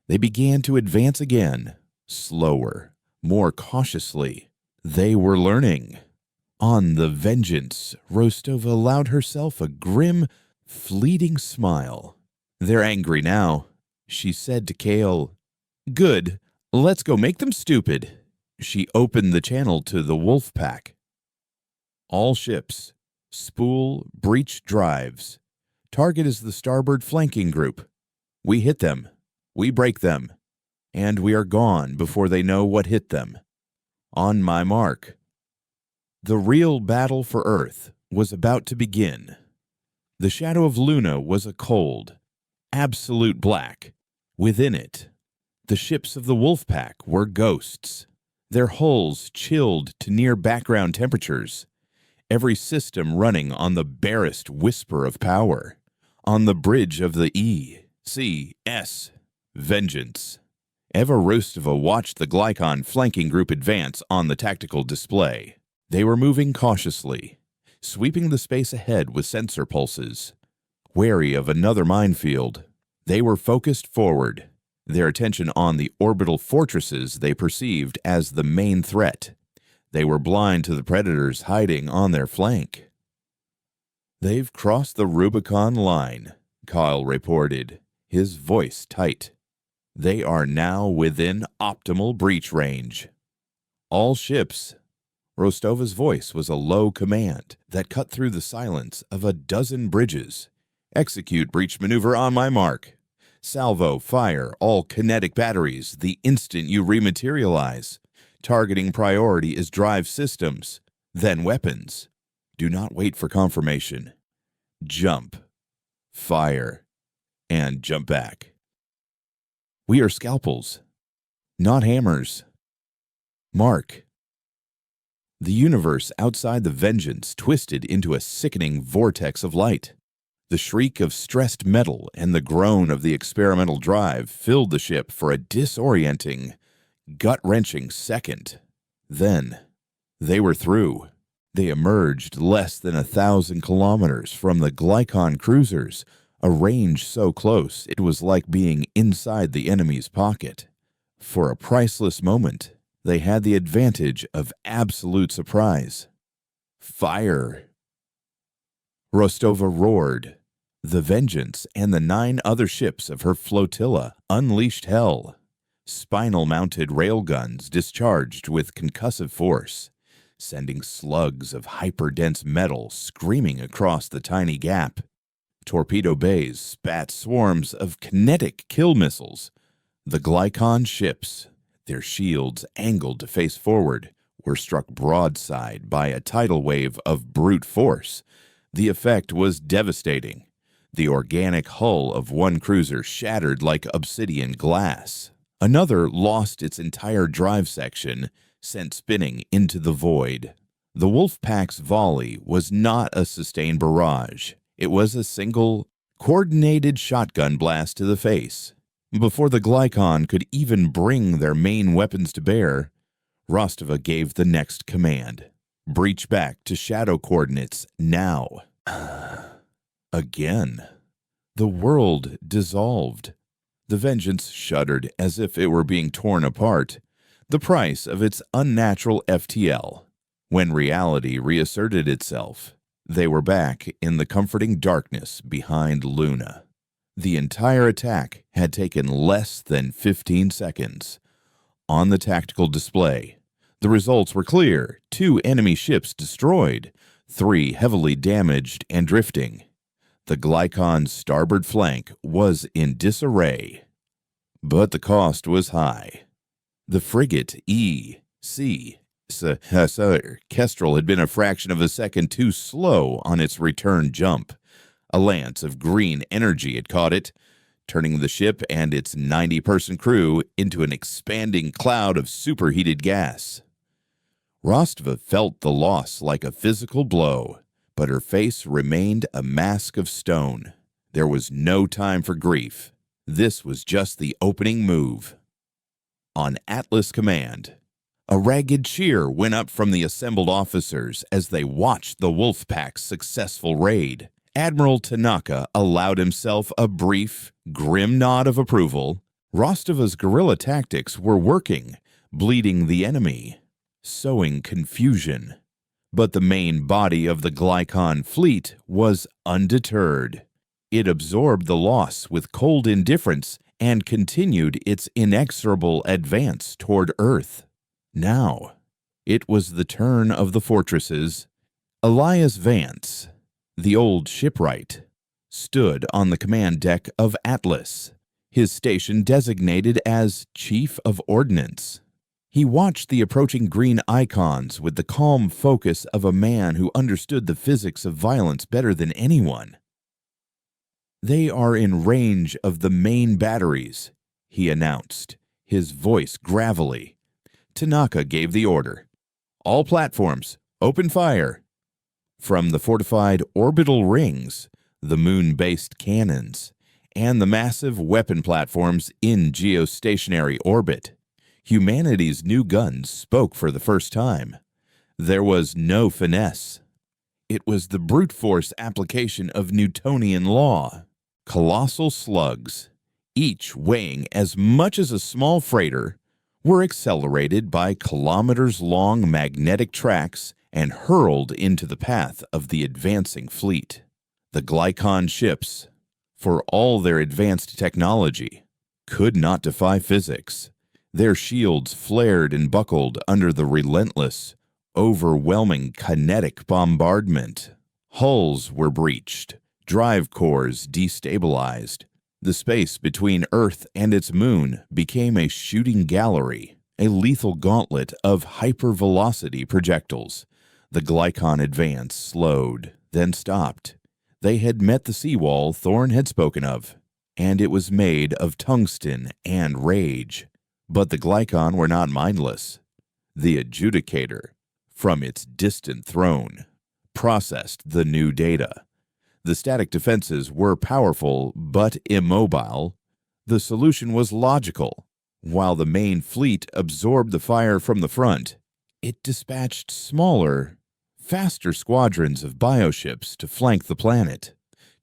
They began to advance again, slower, more cautiously. They were learning. On the Vengeance, Rostova allowed herself a grim, fleeting smile. They're angry now, she said to Kale. Good. Let's go make them stupid. She opened the channel to the wolf pack. All ships, spool breach drives. Target is the starboard flanking group. We hit them. We break them. And we are gone before they know what hit them. On my mark. The real battle for Earth was about to begin. The shadow of Luna was a cold, absolute black. Within it, the ships of the wolf pack were ghosts, their hulls chilled to near background temperatures, every system running on the barest whisper of power, on the bridge of the E.C.S. Vengeance. Eva Rostova watched the Glycon flanking group advance on the tactical display. They were moving cautiously, sweeping the space ahead with sensor pulses. Wary of another minefield, they were focused forward, their attention on the orbital fortresses they perceived as the main threat. They were blind to the predators hiding on their flank. "They've crossed the Rubicon line," Kyle reported, his voice tight. "They are now within optimal breach range. All ships." Rostova's voice was a low command that cut through the silence of a dozen bridges. "Execute breach maneuver on my mark. Salvo fire all kinetic batteries the instant you rematerialize. Targeting priority is drive systems, then weapons. Do not wait for confirmation. Jump, fire, and jump back. We are scalpels, not hammers. Mark." The universe outside the Vengeance twisted into a sickening vortex of light. The shriek of stressed metal and the groan of the experimental drive filled the ship for a disorienting, gut-wrenching second. Then, they were through. They emerged less than 1,000 kilometers from the Glycon cruisers, a range so close it was like being inside the enemy's pocket. For a priceless moment, they had the advantage of absolute surprise. "Fire!" Rostova roared. The Vengeance and the 9 other ships of her flotilla unleashed hell. Spinal-mounted railguns discharged with concussive force, sending slugs of hyperdense metal screaming across the tiny gap. Torpedo bays spat swarms of kinetic kill missiles. The Glycon ships, their shields angled to face forward, were struck broadside by a tidal wave of brute force. The effect was devastating. The organic hull of one cruiser shattered like obsidian glass. Another lost its entire drive section, sent spinning into the void. The Wolfpack's volley was not a sustained barrage. It was a single, coordinated shotgun blast to the face. Before the Glycon could even bring their main weapons to bear, Rostova gave the next command. "Breach back to shadow coordinates now." Again. The world dissolved. The Vengeance shuddered as if it were being torn apart, the price of its unnatural FTL. When reality reasserted itself, they were back in the comforting darkness behind Luna. The entire attack had taken less than 15 seconds. On the tactical display, the results were clear: 2 enemy ships destroyed, 3 heavily damaged and drifting. The Glycon's starboard flank was in disarray. But the cost was high. The frigate E.C. Kestrel had been a fraction of a second too slow on its return jump. A lance of green energy had caught it, turning the ship and its 90-person crew into an expanding cloud of superheated gas. Rostova felt the loss like a physical blow, but her face remained a mask of stone. There was no time for grief. This was just the opening move. On Atlas Command, a ragged cheer went up from the assembled officers as they watched the Wolfpack's successful raid. Admiral Tanaka allowed himself a brief, grim nod of approval. Rostova's guerrilla tactics were working, bleeding the enemy, sowing confusion. But the main body of the Glycon fleet was undeterred. It absorbed the loss with cold indifference and continued its inexorable advance toward Earth. Now, it was the turn of the fortresses. Elias Vance, the old shipwright, stood on the command deck of Atlas, his station designated as Chief of Ordnance. He watched the approaching green icons with the calm focus of a man who understood the physics of violence better than anyone. "They are in range of the main batteries," he announced, his voice gravelly. Tanaka gave the order. "All platforms, open fire." From the fortified orbital rings, the moon-based cannons, and the massive weapon platforms in geostationary orbit, humanity's new guns spoke for the first time. There was no finesse. It was the brute force application of Newtonian law. Colossal slugs, each weighing as much as a small freighter, were accelerated by kilometers-long magnetic tracks and hurled into the path of the advancing fleet. The Glycon ships, for all their advanced technology, could not defy physics. Their shields flared and buckled under the relentless, overwhelming kinetic bombardment. Hulls were breached, drive cores destabilized. The space between Earth and its moon became a shooting gallery, a lethal gauntlet of hypervelocity projectiles. The Glycon advance slowed, then stopped. They had met the seawall Thorne had spoken of, and it was made of tungsten and rage. But the Glycon were not mindless. The Adjudicator, from its distant throne, processed the new data. The static defenses were powerful but immobile. The solution was logical. While the main fleet absorbed the fire from the front, it dispatched smaller, faster squadrons of bioships to flank the planet,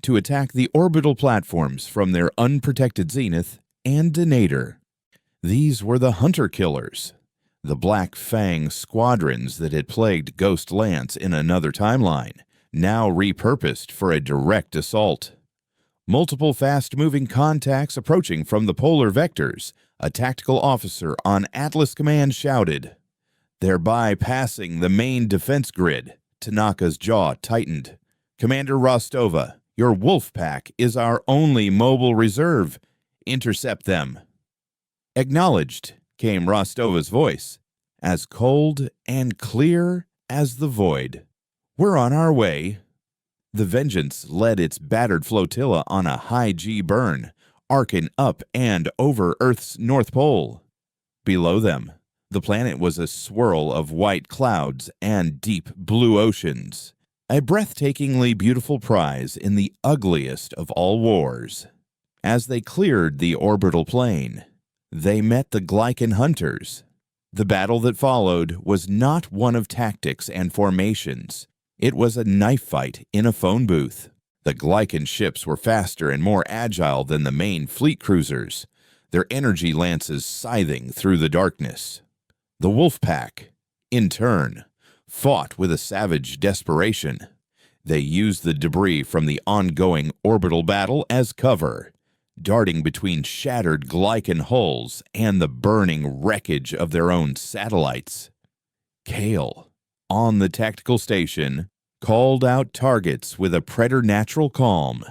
to attack the orbital platforms from their unprotected zenith and nadir. These were the hunter-killers, the Black Fang squadrons that had plagued Ghost Lance in another timeline, now repurposed for a direct assault. Multiple fast-moving contacts approaching from the polar vectors, a tactical officer on Atlas Command shouted. "They're bypassing the main defense grid." Tanaka's jaw tightened. "Commander Rostova, your wolf pack is our only mobile reserve. Intercept them." "Acknowledged," came Rostova's voice, as cold and clear as the void. "We're on our way." The Vengeance led its battered flotilla on a high-G burn, arcing up and over Earth's North Pole. Below them, the planet was a swirl of white clouds and deep blue oceans, a breathtakingly beautiful prize in the ugliest of all wars. As they cleared the orbital plane, they met the Glycan hunters. The battle that followed was not one of tactics and formations. It was a knife fight in a phone booth. The Glycan ships were faster and more agile than the main fleet cruisers, their energy lances scything through the darkness. The wolf pack, in turn, fought with a savage desperation. They used the debris from the ongoing orbital battle as cover, darting between shattered Glycan hulls and the burning wreckage of their own satellites. Kale, on the tactical station, called out targets with a preternatural calm.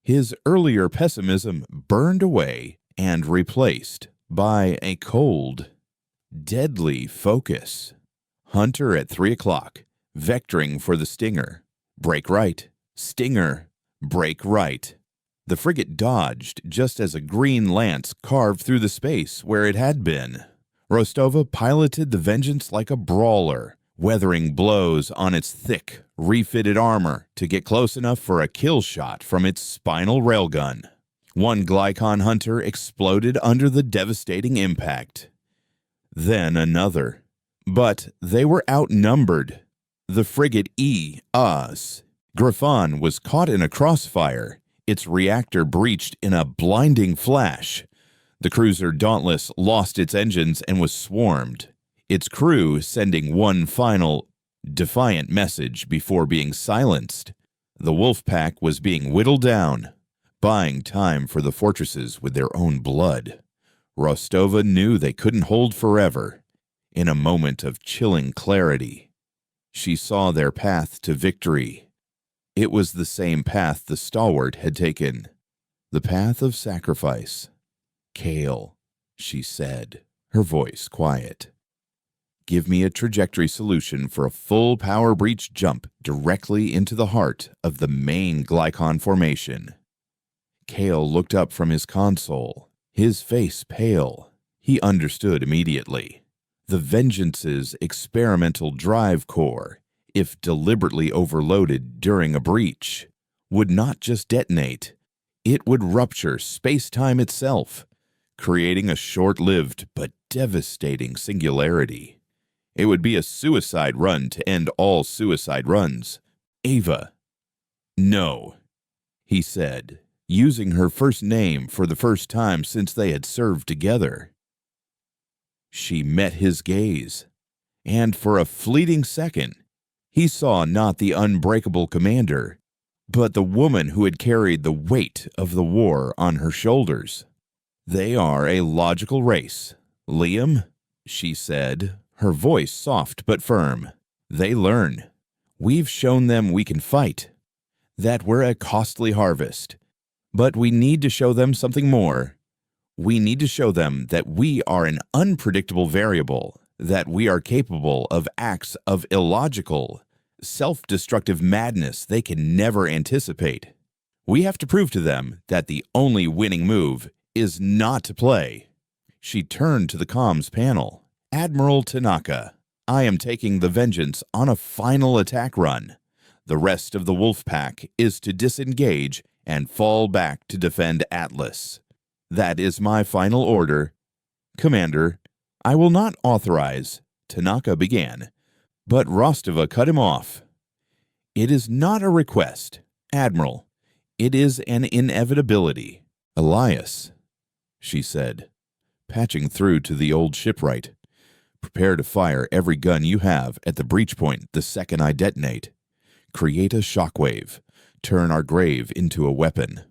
His earlier pessimism burned away and replaced by a cold, deadly focus. Hunter at 3 o'clock, vectoring for the Stinger. Break right. Stinger. Break right. The frigate dodged just as a green lance carved through the space where it had been. Rostova piloted the Vengeance like a brawler, weathering blows on its thick, refitted armor to get close enough for a kill shot from its spinal railgun. One Glycon hunter exploded under the devastating impact. Then another. But they were outnumbered. The frigate E.A.S. Griffon was caught in a crossfire. Its reactor breached in a blinding flash. The cruiser Dauntless lost its engines and was swarmed, its crew sending one final, defiant message before being silenced. The wolf pack was being whittled down, buying time for the fortresses with their own blood. Rostova knew they couldn't hold forever. In a moment of chilling clarity, she saw their path to victory. It was the same path the Stalwart had taken, the path of sacrifice. "Kale," she said, her voice quiet. "Give me a trajectory solution for a full power breach jump directly into the heart of the main glycon formation." Kale looked up from his console, his face pale. He understood immediately. The Vengeance's experimental drive core, if deliberately overloaded during a breach, would not just detonate, it would rupture space-time itself, creating a short-lived but devastating singularity. It would be a suicide run to end all suicide runs. "Ava." "No," he said, using her first name for the first time since they had served together. She met his gaze, and for a fleeting second, he saw not the unbreakable commander, but the woman who had carried the weight of the war on her shoulders. "They are a logical race, Liam," she said, her voice soft but firm. "They learn. We've shown them we can fight, that we're a costly harvest, but we need to show them something more. We need to show them that we are an unpredictable variable, that we are capable of acts of illogical, self-destructive madness they can never anticipate. We have to prove to them that the only winning move is not to play." She turned to the comms panel. "Admiral Tanaka, I am taking the Vengeance on a final attack run. The rest of the Wolf Pack is to disengage and fall back to defend Atlas. That is my final order." "Commander, I will not authorize," Tanaka began, but Rostova cut him off. "It is not a request, Admiral. It is an inevitability." "Elias," she said, patching through to the old shipwright, "prepare to fire every gun you have at the breach point the second I detonate. Create a shockwave. Turn our grave into a weapon."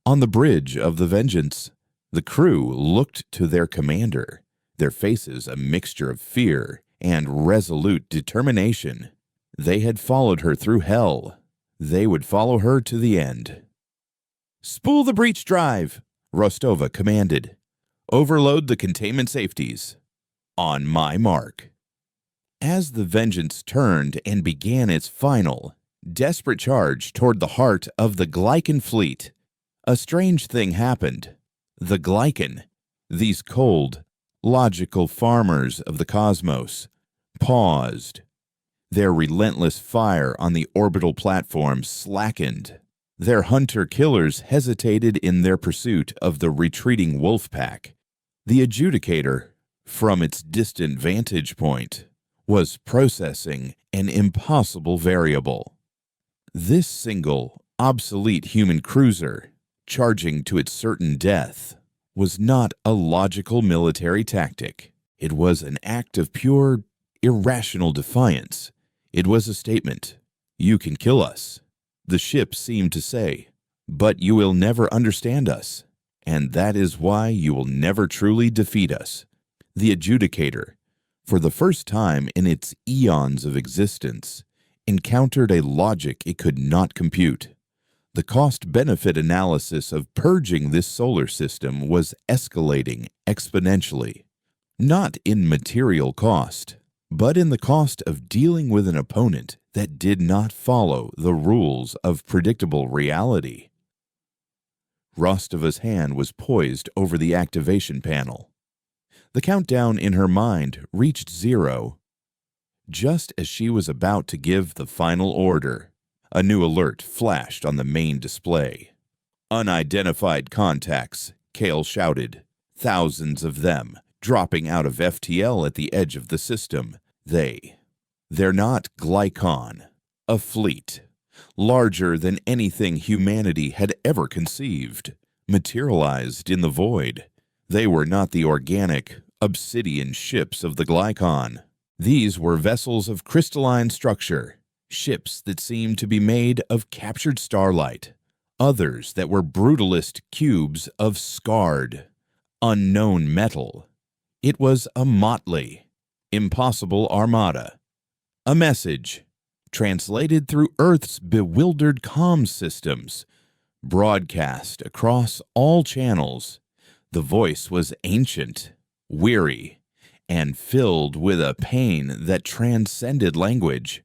On the bridge of the Vengeance, the crew looked to their commander, their faces a mixture of fear and resolute determination. They had followed her through hell. They would follow her to the end. "Spool the breach drive," Rostova commanded. "Overload the containment safeties. On my mark." As the Vengeance turned and began its final, desperate charge toward the heart of the Glycan fleet, a strange thing happened. The Glycan, these cold, logical farmers of the cosmos, paused. Their relentless fire on the orbital platform slackened. Their hunter-killers hesitated in their pursuit of the retreating wolf pack. The Adjudicator, from its distant vantage point, was processing an impossible variable. This single, obsolete human cruiser, charging to its certain death, was not a logical military tactic. It was an act of pure, irrational defiance. It was a statement. "You can kill us," the ship seemed to say, "but you will never understand us, and that is why you will never truly defeat us." The Adjudicator, for the first time in its eons of existence, encountered a logic it could not compute. The cost-benefit analysis of purging this solar system was escalating exponentially, not in material cost, but in the cost of dealing with an opponent that did not follow the rules of predictable reality. Rostova's hand was poised over the activation panel. The countdown in her mind reached 0. Just as she was about to give the final order, a new alert flashed on the main display. "Unidentified contacts," Kale shouted. "Thousands of them, dropping out of FTL at the edge of the system. They're not Glycon. A fleet, larger than anything humanity had ever conceived, materialized in the void. They were not the organic, obsidian ships of the Glycon. These were vessels of crystalline structure, ships that seemed to be made of captured starlight, others that were brutalist cubes of scarred, unknown metal. It was a motley, Impossible Armada. A message, translated through Earth's bewildered comm systems, broadcast across all channels. The voice was ancient, weary, and filled with a pain that transcended language.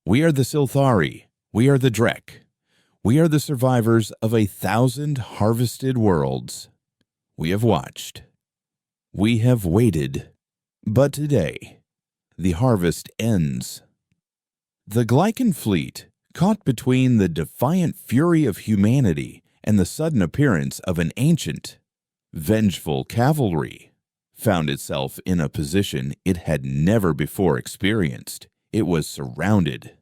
We are the Silthari. We are the Drek. We are the survivors of 1,000 harvested worlds. We have watched. We have waited. But today, the harvest ends. The Glycan fleet, caught between the defiant fury of humanity and the sudden appearance of an ancient, vengeful cavalry, found itself in a position it had never before experienced. It was surrounded.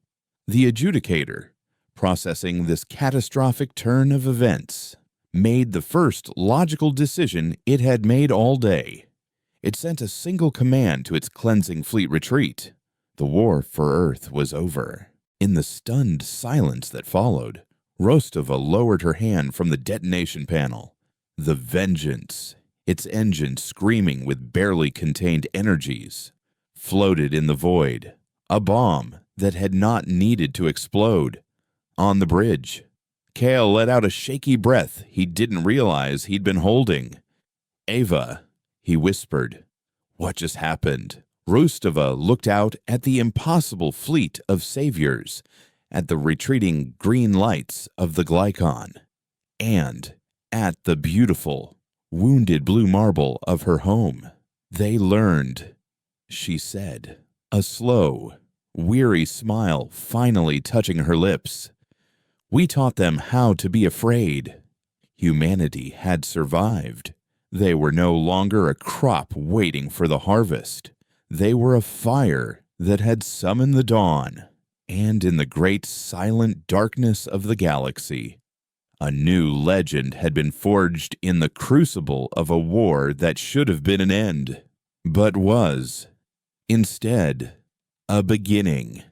The Adjudicator, processing this catastrophic turn of events, made the first logical decision it had made all day. It sent a single command to its cleansing fleet retreat. The war for Earth was over. In the stunned silence that followed, Rostova lowered her hand from the detonation panel. The Vengeance, its engine screaming with barely contained energies, floated in the void. A bomb that had not needed to explode. On the bridge, Kale let out a shaky breath he didn't realize he'd been holding. "Ava," he whispered. "What just happened?" Rostova looked out at the impossible fleet of saviors, at the retreating green lights of the Glycon, and at the beautiful, wounded blue marble of her home. "They learned," she said, a slow, weary smile finally touching her lips. "We taught them how to be afraid." Humanity had survived. They were no longer a crop waiting for the harvest. They were a fire that had summoned the dawn. And in the great silent darkness of the galaxy, a new legend had been forged in the crucible of a war that should have been an end, but was, instead, a beginning.